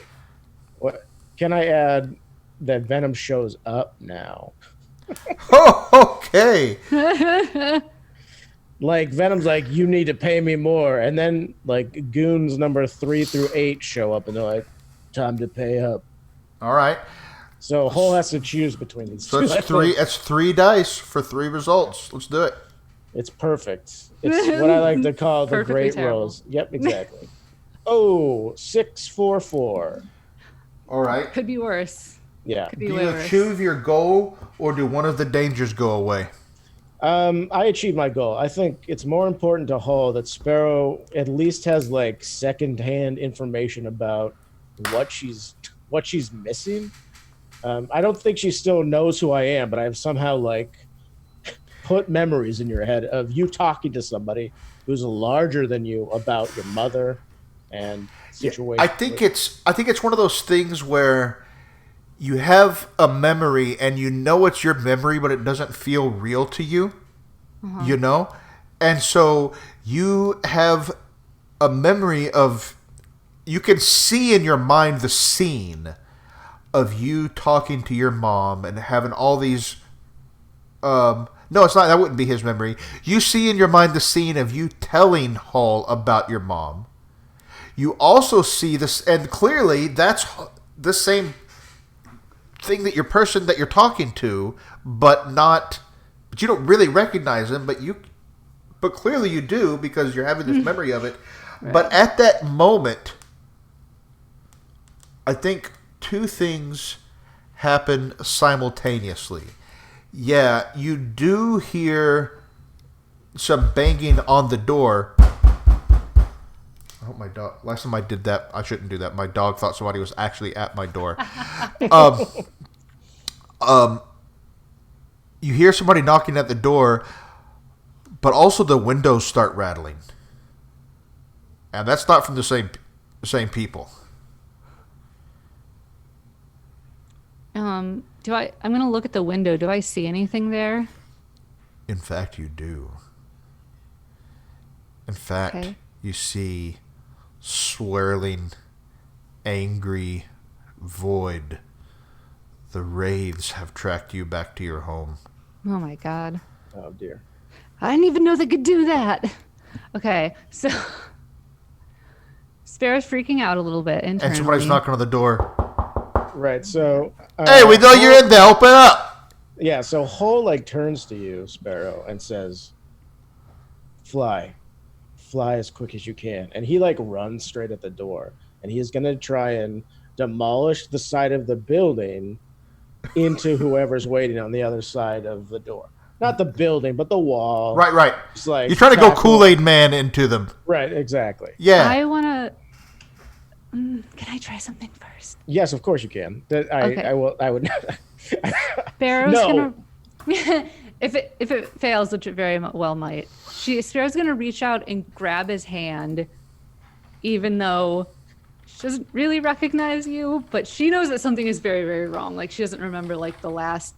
What can I add? That Venom shows up now. Oh, okay. Like Venom's like, you need to pay me more, and then like goons number 3 through 8 show up, and they're like, time to pay up. All right. So Hole has to choose between these So two. it's three. It's 3 dice for 3 results. Let's do it. It's perfect. It's what I like to call the Perfectly great terrible. rolls. Yep, exactly. Oh, 6, 4, 4. All right. Could be worse. Yeah. Could be Do way you worse. achieve your goal, or do one of the dangers go away? I achieved my goal. I think it's more important to Hull that Sparrow at least has like secondhand information about what she's missing. I don't think she still knows who I am, but I've somehow like put memories in your head of you talking to somebody who's larger than you about your mother and situation. I think it's one of those things where you have a memory and you know it's your memory, but it doesn't feel real to you. You know, and so you have a memory of. You can see in your mind the scene of you talking to your mom and having all these. No, it's not. That wouldn't be his memory. You see in your mind the scene of you telling Hall about your mom. You also see this, and clearly that's the same thing that your person that you're talking to, but you don't really recognize him, but clearly you do because you're having this memory of it. Right. But at that moment, I think 2 things happen simultaneously. Yeah, you do hear some banging on the door. I hope my dog. Last time I did that, I shouldn't do that. My dog thought somebody was actually at my door. You hear somebody knocking at the door, but also the windows start rattling, and that's not from the same people. I'm gonna look at the window. Do I see anything there? In fact, you do. In fact, Okay. You see swirling, angry void. The wraiths have tracked you back to your home. Oh my god. Oh dear. I didn't even know they could do that. Okay, so Sparrow's freaking out a little bit internally. And somebody's knocking on the door. Right. So. Hey, we know you're in there. Open up. Yeah. So Hole like turns to you, Sparrow, and says, fly as quick as you can. And he like runs straight at the door, and he's gonna try and demolish the side of the building into whoever's waiting on the other side of the door. Not the building, but the wall. Right. It's like you're trying to go Kool-Aid Man into them. Right, exactly. Yeah. I wanna. Can I try something first? Yes, of course you can. Okay. I would. Sparrow's No. gonna. If it fails, which it very well might, Sparrow's gonna reach out and grab his hand, even though she doesn't really recognize you, but she knows that something is very, very wrong. Like she doesn't remember like the last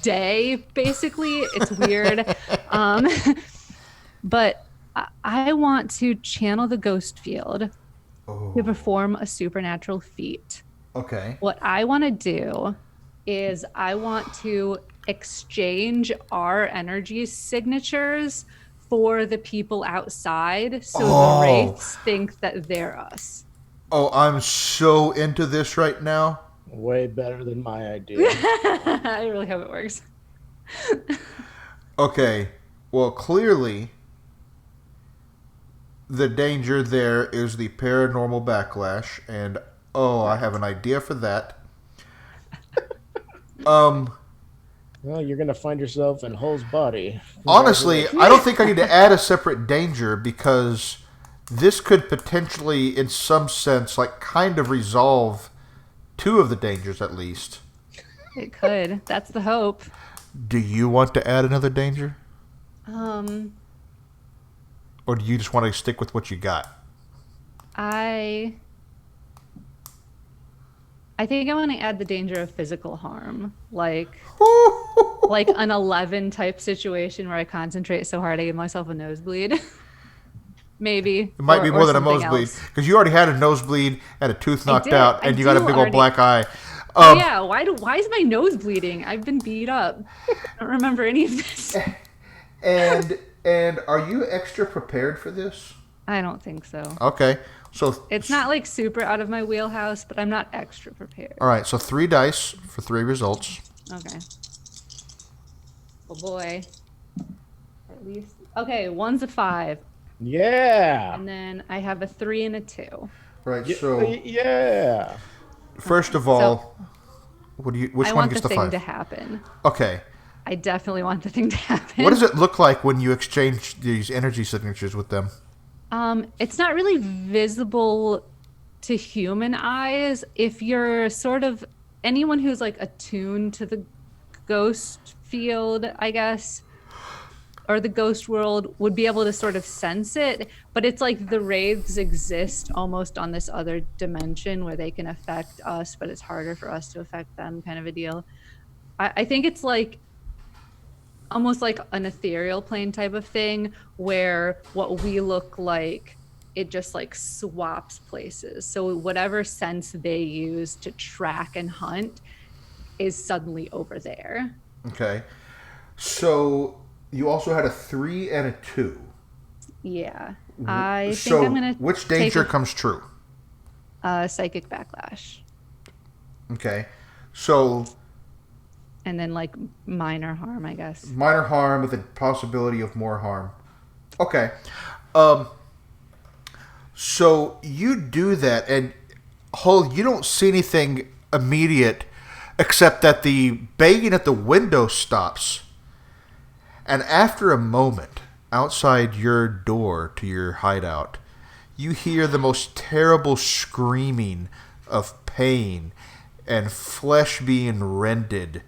day, basically. It's weird. But I want to channel the ghost field to perform a supernatural feat. Okay. What I want to do is I want to exchange our energy signatures for the people outside so the wraiths think that they're us. Oh, I'm so into this right now. Way better than my idea. I really hope it works. Okay. Well, clearly, the danger there is the paranormal backlash, and I have an idea for that. Well, you're gonna find yourself in Hull's body. Honestly, I don't think I need to add a separate danger because this could potentially, in some sense, like kind of resolve 2 of the dangers at least. It could. That's the hope. Do you want to add another danger? Or do you just want to stick with what you got? I I think I want to add the danger of physical harm, like an 11 type situation where I concentrate so hard I give myself a nosebleed. Maybe, It might be more or than a something don't else. because you already had a nosebleed and a tooth knocked out, I and you got a do big old already. black eye. Oh Um, yeah, why is my nose bleeding? I've been beat up. I don't remember any of this. and are you extra prepared for this? I don't think so. Okay, so It's not like super out of my wheelhouse, but I'm not extra all prepared. right, so 3 dice for 3 results. Okay. Oh boy. At least. Okay, one's a 5. Yeah. And then I have a 3 and a 2. Right. So Yeah. first of So all, what do you? Which I one want the gets the thing to 5? happen. Okay. I definitely want the thing to happen. What does it look like when you exchange these energy signatures with them? It's not really visible to human eyes. If you're sort of anyone who's like attuned to the ghost field, I guess, or the ghost world would be able to sort of sense it, but it's like the wraiths exist almost on this other dimension where they can affect us, but it's harder for us to affect them, kind of a deal. I think it's like almost like an ethereal plane type of thing where what we look like, it just like swaps places. So whatever sense they use to track and hunt is suddenly over there. Okay. So you also had a 3 and a 2. Yeah. I think So I'm gonna which take danger comes true? a psychic backlash Okay. So and then like minor harm, I guess. minor harm with the possibility of more harm. Okay. Um. So you do that, and Hull, you don't see anything immediate except that the banging at the window stops. And after a moment, outside your door to your hideout, you hear the most terrible screaming of pain and flesh being rended.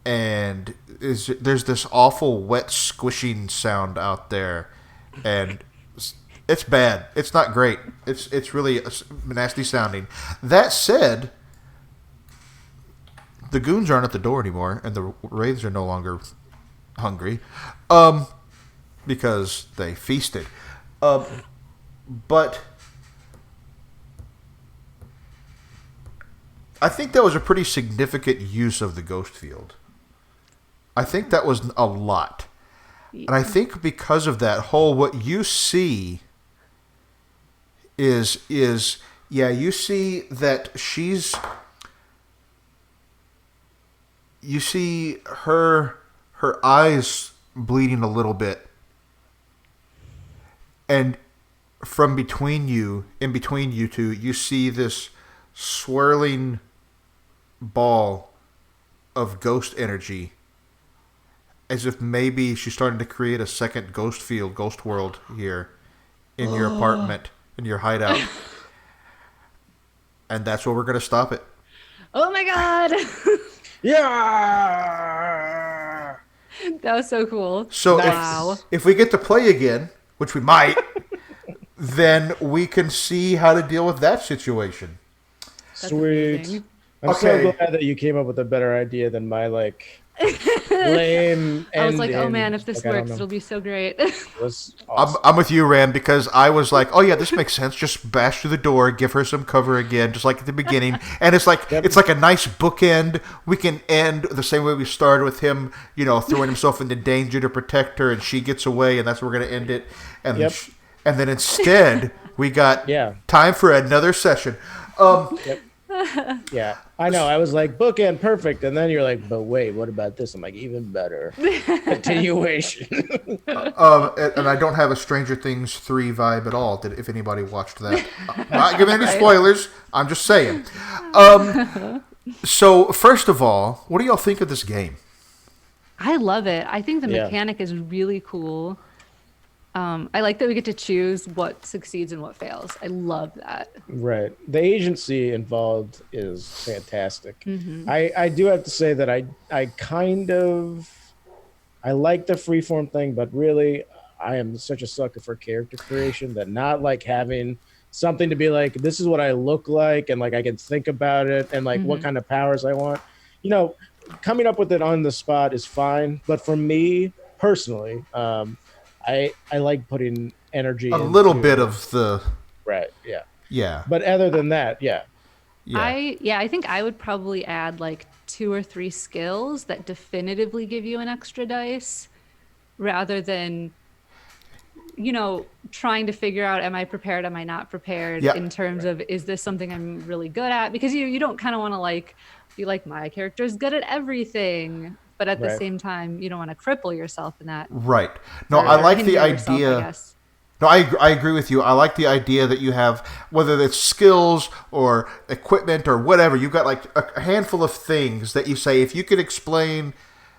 And there's this awful wet squishing sound out there. And it's bad. It's not great. It's really nasty sounding. That said, the goons aren't at the door anymore, and the wraiths are no longer hungry, because they feasted. But I think that was a pretty significant use of the ghost field. I think that was a lot, and I think because of that whole, what you see is yeah, you see that you see her eyes bleeding a little bit, and in between you two, you see this swirling ball of ghost energy, as if maybe she's starting to create a second ghost field, ghost world here in your apartment, in your hideout. And that's where we're going to stop it. Oh my god. Yeah. That was so cool. So Wow. if we get to play again, which we might, then we can see how to deal with that situation. That's Sweet. amazing. I'm Okay. so glad that you came up with a better idea than my lame. I was like, oh ending. man, if this Like, I don't works, know. it'll be so great. It was awesome. I'm with you, Rand, because I was like, oh yeah, this makes sense. Just bash through the door, give her some cover again, just like at the beginning. And it's like Yep. it's like a nice bookend. We can end the same way we started, with him, throwing himself into danger to protect her, and she gets away, and that's where we're gonna end it. And Yep. and then instead we got Yeah. time for another session. Yep. Yeah, I know. I was like, bookend perfect. And then you're like, but wait, what about this? I'm like, even better. Continuation. And I don't have a Stranger Things 3 vibe at all. If anybody watched that, not giving any spoilers. I'm just saying. So first of all, what do y'all think of this game? I love it. I think the Yeah. mechanic is really cool. I like that we get to choose what succeeds and what fails. I love that. Right. The agency involved is fantastic. I do have to say that I like the freeform thing, but really I am such a sucker for character creation that not like having something to be like, this is what I look like, and like I can think about it, and like what kind of powers I want. You know, coming up with it on the spot is fine, but for me personally, I like putting A energy little bit into of the right, yeah. yeah, But other than that, yeah, yeah. I think I would probably add like 2 or 3 skills that definitively give you an extra dice rather than, trying to figure out, am I prepared, am I not prepared, Yeah. in terms of, is this something I'm really good at? Because you don't kind of want to like be like, my character's good at everything, but at the right. same time, you don't want to cripple yourself in that, Right. No, I or like the hinder yourself, I idea. guess. No, I agree with you. I like the idea that you have, whether it's skills or equipment or whatever, you've got like a handful of things that you say, if you could explain,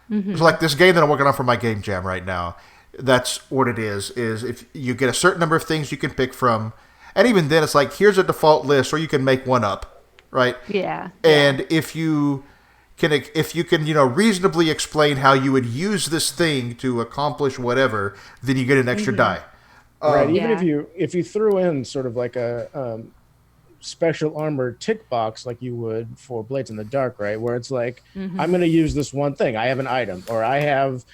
it's like this game that I'm working on for my game jam right now. That's what it is if you get a certain number of things you can pick from. And even then, it's like, here's a default list, or you can make one up, right? Yeah. And if you can, reasonably explain how you would use this thing to accomplish whatever, then you get an extra die. Right. Even Yeah. if you threw in sort of like a special armor tick box like you would for Blades in the Dark, right? Where it's like, I'm going to use this one thing. I have an item, or I have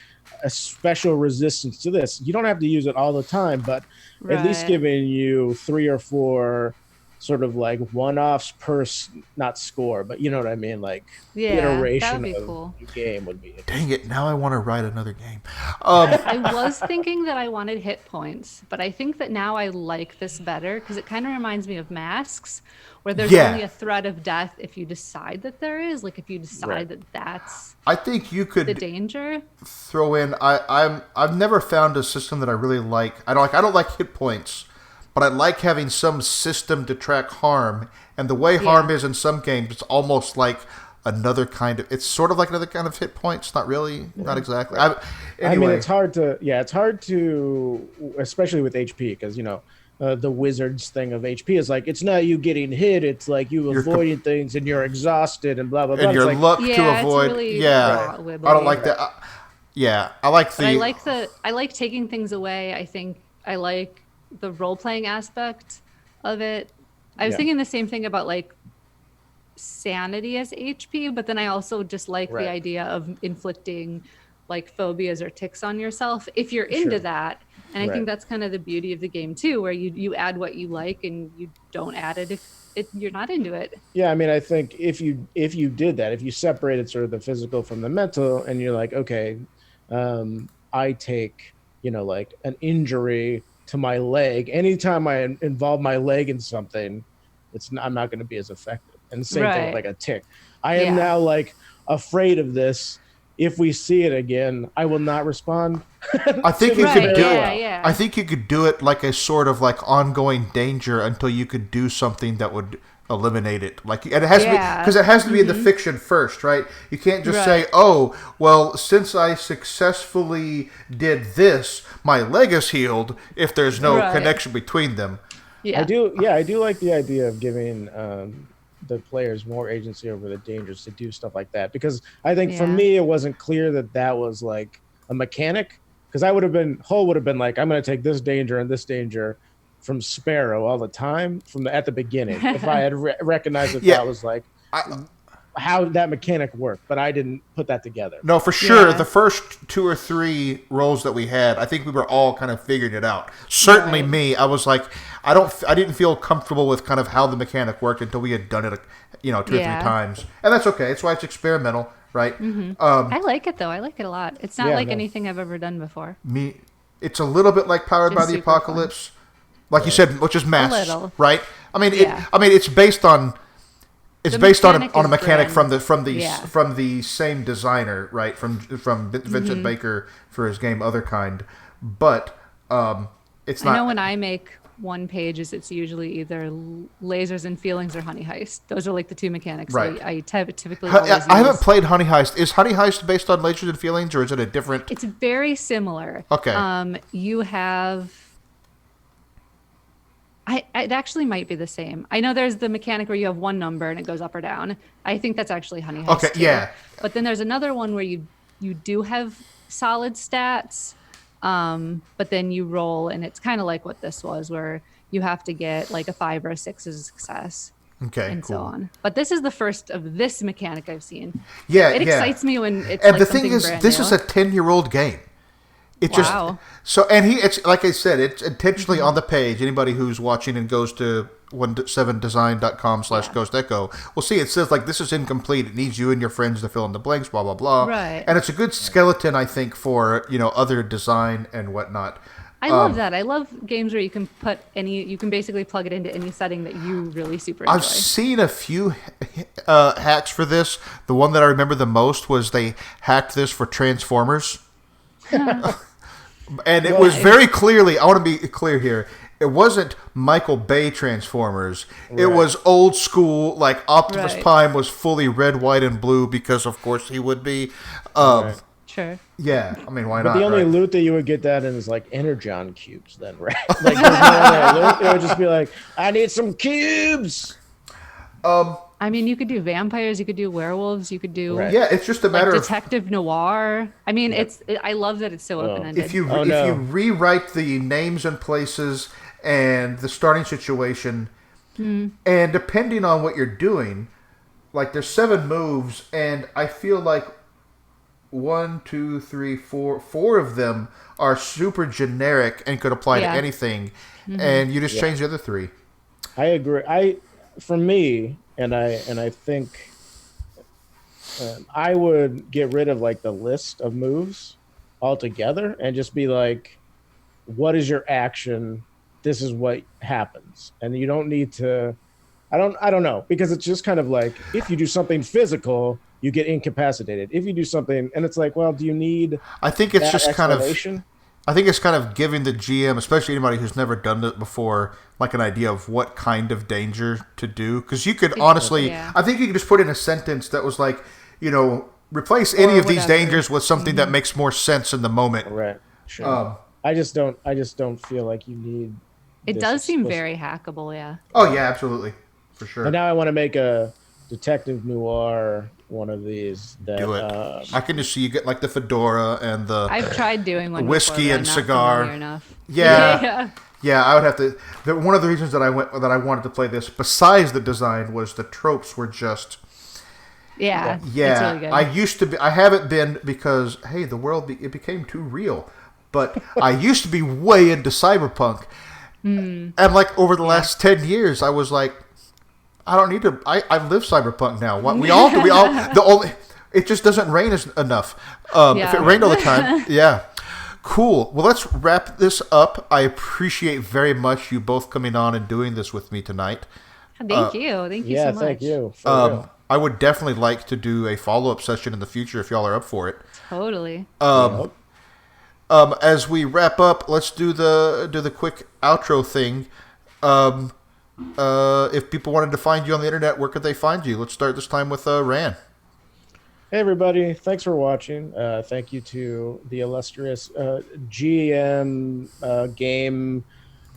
a special resistance to this. You don't have to use it all the time, but at least Right. giving you 3 or 4 sort of like one-offs per not score, but you know what I mean, like Yeah, that would iteration be of cool. the game would be Dang interesting. it! Now I want to write another game. I was thinking that I wanted hit points, but I think that now I like this better because it kind of reminds me of Masks, where there's only Yeah, a threat of death if you decide that there is. Like if you Right. decide that that's I think you the could danger. throw in. I've never found a system that I really like. I don't like hit points, but I like having some system to track harm. And the way harm Yeah. is in some games, it's almost like another kind of. It's sort of like another kind of hit points. Not really. Not exactly. I mean, Anyway, it's hard to, especially with HP, because the wizards thing of HP is like, it's not you getting hit, it's like you you're avoiding things and you're exhausted and blah blah blah. and It's your like, luck to Yeah, it's avoid. really Yeah, I don't wibbly. like that. Yeah, I like But I the. like I like taking things away. I think I like the role playing aspect of it. I was yeah, thinking the same thing about like sanity as HP, but then I also just like the right, idea of inflicting like phobias or tics on yourself if you're into sure, that. And I right. think that's kind of the beauty of the game too, where you add what you like and you don't add it if you're not into it. Yeah, I mean, I think if you did that, if you separated sort of the physical from the mental, and you're like, okay, I take like an injury to my leg. Anytime I involve my leg in something, I'm not going to be as effective. And the same thing with Right. like a tick. I am Yeah. now like afraid of this. If we see it again, I will not respond I think to you this could Right. do very it. Yeah. well. Yeah. I think you could do it like a sort of like ongoing danger until you could do something that would eliminate it. Like, and it has to be Yeah. because it has to be in the fiction first, right? You can't just say, Right. "Oh, well, since I successfully did this, my leg is healed." If there's no Right. connection between them, Yeah. I do like the idea of giving the players more agency over the dangers to do stuff like that, because I think for Yeah. me it wasn't clear that that was like a mechanic, because Hull would have been like, I'm going to take this danger and this danger from Sparrow all the time at the beginning, if I had recognized that yeah, that was like I, how that mechanic worked, but I didn't put that together. no, for sure. Yeah. The first 2 or 3 roles that we had, I think we were all kind of figuring it out. Certainly, Right. me, I was like, I didn't feel comfortable with kind of how the mechanic worked until we had done it, 2 or 3 Yeah. times, and that's okay. It's why it's experimental, right? I like it though. I like it a lot. It's not Yeah, like no. anything I've ever done before. It's a little bit like Powered by Just the super fun. Apocalypse, like you said, which is masks, little. right? I mean, Yeah. it's based on. It's The based on mechanic a is mechanic grand. from the Yeah. from the same designer, right? From Vincent Baker for his game Otherkind, but it's I know not. when I make one pages, it's usually either lasers and feelings or honey heist. Those are like the two mechanics Right. I typically always use. I haven't played Honey Heist. Is Honey Heist based on Lasers and Feelings, or is it a different? It's very similar. Okay. You have. It actually might be the same. I know there's the mechanic where you have one number and it goes up or down. I think that's actually Honey Heist. Okay, too. yeah. But then there's another one where you do have solid stats, but then you roll, and it's kind of like what this was, where you have to get like a 5 or a 6 as a success. Okay, And cool. so on. But this is the first of this mechanic I've seen. Yeah, It yeah. excites me when it's And like the thing something is, brand this new. is a 10-year-old game. It Wow. just so, and it's like I said, it's intentionally on the page. Anybody who's watching and goes to 17design.com/Ghost Echo will see it says like this is incomplete. It needs you and your friends to fill in the blanks. Blah blah blah. Right. And it's a good skeleton, I think, for other design and whatnot. I love that. I love games where you can you can basically plug it into any setting that you really super enjoy. I've seen a few hacks for this. The one that I remember the most was they hacked this for Transformers. And it was very clearly, I want to be clear here, it wasn't Michael Bay Transformers. Right. It was old school, like Optimus Prime was fully red, white, and blue because, of course, he would be. Sure. Yeah, I mean, why but not? The only loot that you would get that in is like Energon cubes, then, right? Like, there's no other loot. It would just be like, I need some cubes. I mean, you could do vampires, you could do werewolves, you could do yeah. It's just a matter like of detective noir. I mean, I love that it's so open ended. If you rewrite the names and places and the starting situation, and depending on what you're doing, like there's 7 moves, and I feel like 1, 2, 3, 4 of them are super generic and could apply to anything, and you just change the other 3. I agree. For me, and I think I would get rid of like the list of moves altogether and just be like, what is your action? This is what happens. And you don't need to, I don't know, because it's just kind of like, if you do something physical, you get incapacitated. If you do something, and it's like, well, do you need I think it's that just kind of explanation? I think it's kind of giving the GM, especially anybody who's never done it before, like an idea of what kind of danger to do. Because you could honestly, I think you could just put in a sentence that was like, replace any of these dangers with something that makes more sense in the moment. Right. Sure. I just don't feel like you need. It does seem very hackable, yeah. Oh yeah, absolutely, for sure. And now I want to make a detective noir one of these. Do it. I can just see you get like the fedora and the. I've tried doing one. Whiskey before, and cigar. Enough. Yeah. Yeah, I would have to. One of the reasons that I wanted to play this, besides the design, was the tropes were just. Yeah. It's really good. I used to be. I haven't been because the world it became too real. But I used to be way into cyberpunk, and like over the last 10 years, I was like, I don't need to. I live cyberpunk now. What we all do. It just doesn't rain enough. If it rained all the time, cool. Well, let's wrap this up. I appreciate very much you both coming on and doing this with me tonight. Thank you so much. Yeah, thank you. For real. I would definitely like to do a follow-up session in the future if y'all are up for it. Totally. As we wrap up, let's do the quick outro thing. If people wanted to find you on the internet, where could they find you? Let's start this time with Ran. Hey everybody, thanks for watching. Thank you to the illustrious GM game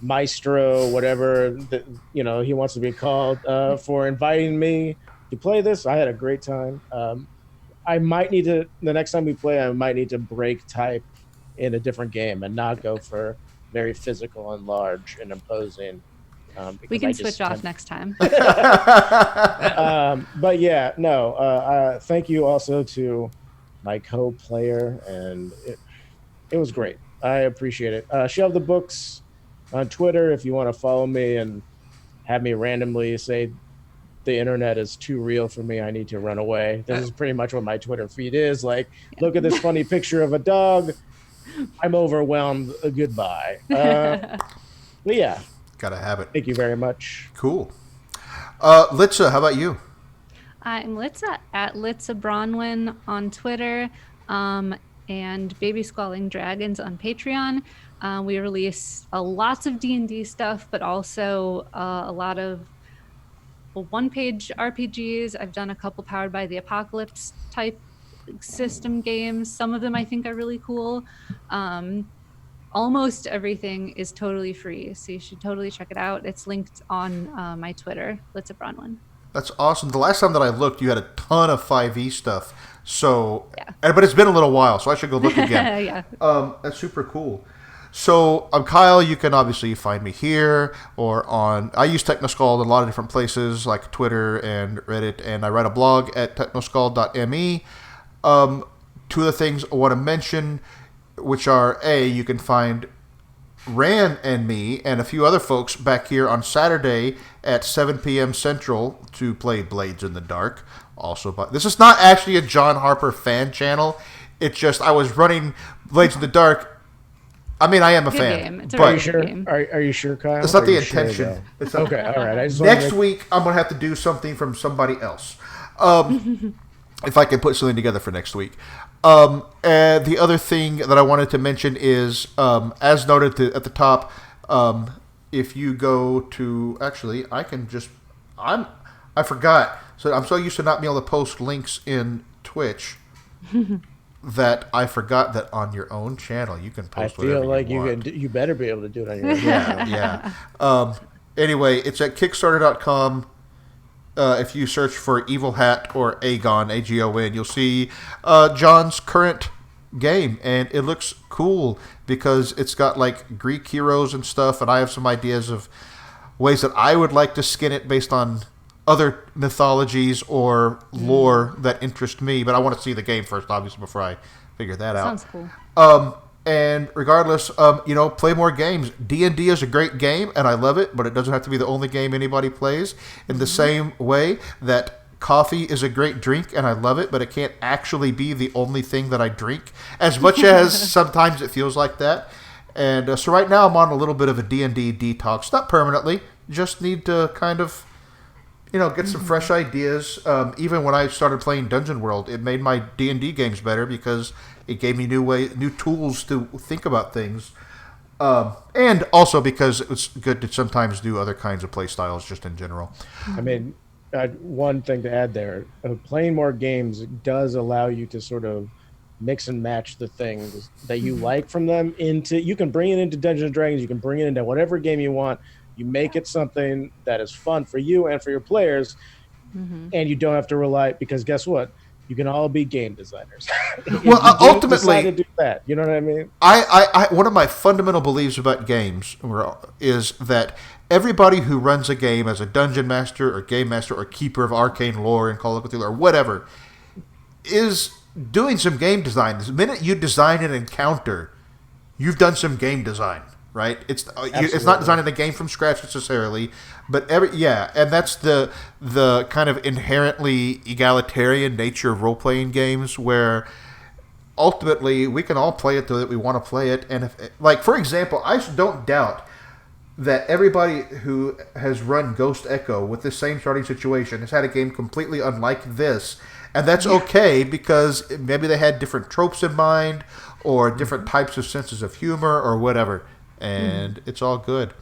maestro, whatever he wants to be called, for inviting me to play this. I had a great time. I might need to, the next time we play, I might need to break type in a different game and not go for very physical and large and imposing. We can switch off next time. But yeah, no. Thank you also to my co-player, and it was great. I appreciate it. Shelve the Books on Twitter if you want to follow me and have me randomly say the internet is too real for me. I need to run away. This is pretty much what my Twitter feed is. Like, look at this funny picture of a dog. I'm overwhelmed. Goodbye. But yeah. Gotta have it. Thank you very much. Cool. Litza, how about you? I'm Litza at Litza Bronwyn on Twitter, and Baby Squalling Dragons on Patreon. We release lots of D&D stuff, but also a lot of one-page RPGs. I've done a couple Powered by the Apocalypse type system games. Some of them I think are really cool. Almost everything is totally free, so you should totally check it out. It's linked on my Twitter, Litza Bronwyn. That's awesome. The last time that I looked, you had a ton of 5e stuff. So, but it's been a little while, so I should go look again. Yeah. That's super cool. So I'm Kyle. You can obviously find me here or on. I use Technoscald in a lot of different places like Twitter and Reddit, and I write a blog at technoscald.me. Two of the things I want to mention, which are you can find Ran and me and a few other folks back here on Saturday at 7 p.m. Central to play Blades in the Dark. Also, this is not actually a John Harper fan channel. It's just I was running Blades in the Dark. I mean, I am a Good fan. game. It's a but really good game. Are you sure, Kyle? That's not Are the you sure, intention. though? It's not, Okay, all right. next week, I'm going to have to do something from somebody else. If I can put something together for next week. And the other thing that I wanted to mention is, as noted at the top, if you go to... Actually, I can just... I forgot. So I'm so used to not being able to post links in Twitch that I forgot that on your own channel you can post whatever you want. I feel like you better be able to do it on your own. Yeah. Anyway, it's at Kickstarter.com. If you search for Evil Hat or Agon, A-G-O-N, you'll see John's current game, and it looks cool because it's got like Greek heroes and stuff, and I have some ideas of ways that I would like to skin it based on other mythologies or lore that interest me, but I want to see the game first, obviously, before I figure that out. Sounds cool. And regardless, play more games. D&D is a great game, and I love it, but it doesn't have to be the only game anybody plays. In the same way that coffee is a great drink, and I love it, but it can't actually be the only thing that I drink, as much as sometimes it feels like that. And so right now I'm on a little bit of a D&D detox. Not permanently, just need to kind of... get some fresh ideas. Even when I started playing Dungeon World, it made my D&D games better because it gave me new tools to think about things. And also because it's good to sometimes do other kinds of play styles just in general. I mean, one thing to add there, playing more games does allow you to sort of mix and match the things that you like from them you can bring it into Dungeons & Dragons, you can bring it into whatever game you want. You make it something that is fun for you and for your players, and you don't have to rely, because guess what? You can all be game designers. Well, ultimately, decide to do that. You know what I mean? I one of my fundamental beliefs about games is that everybody who runs a game as a dungeon master or game master or keeper of arcane lore in Call of Cthulhu or whatever is doing some game design. The minute you design an encounter, you've done some game design. Right, it's not designing the game from scratch necessarily, but and that's the kind of inherently egalitarian nature of role playing games, where ultimately we can all play it the way that we want to play it. And for example, I don't doubt that everybody who has run Ghost Echo with the same starting situation has had a game completely unlike this, and that's okay because maybe they had different tropes in mind or different types of senses of humor or whatever. And it's all good.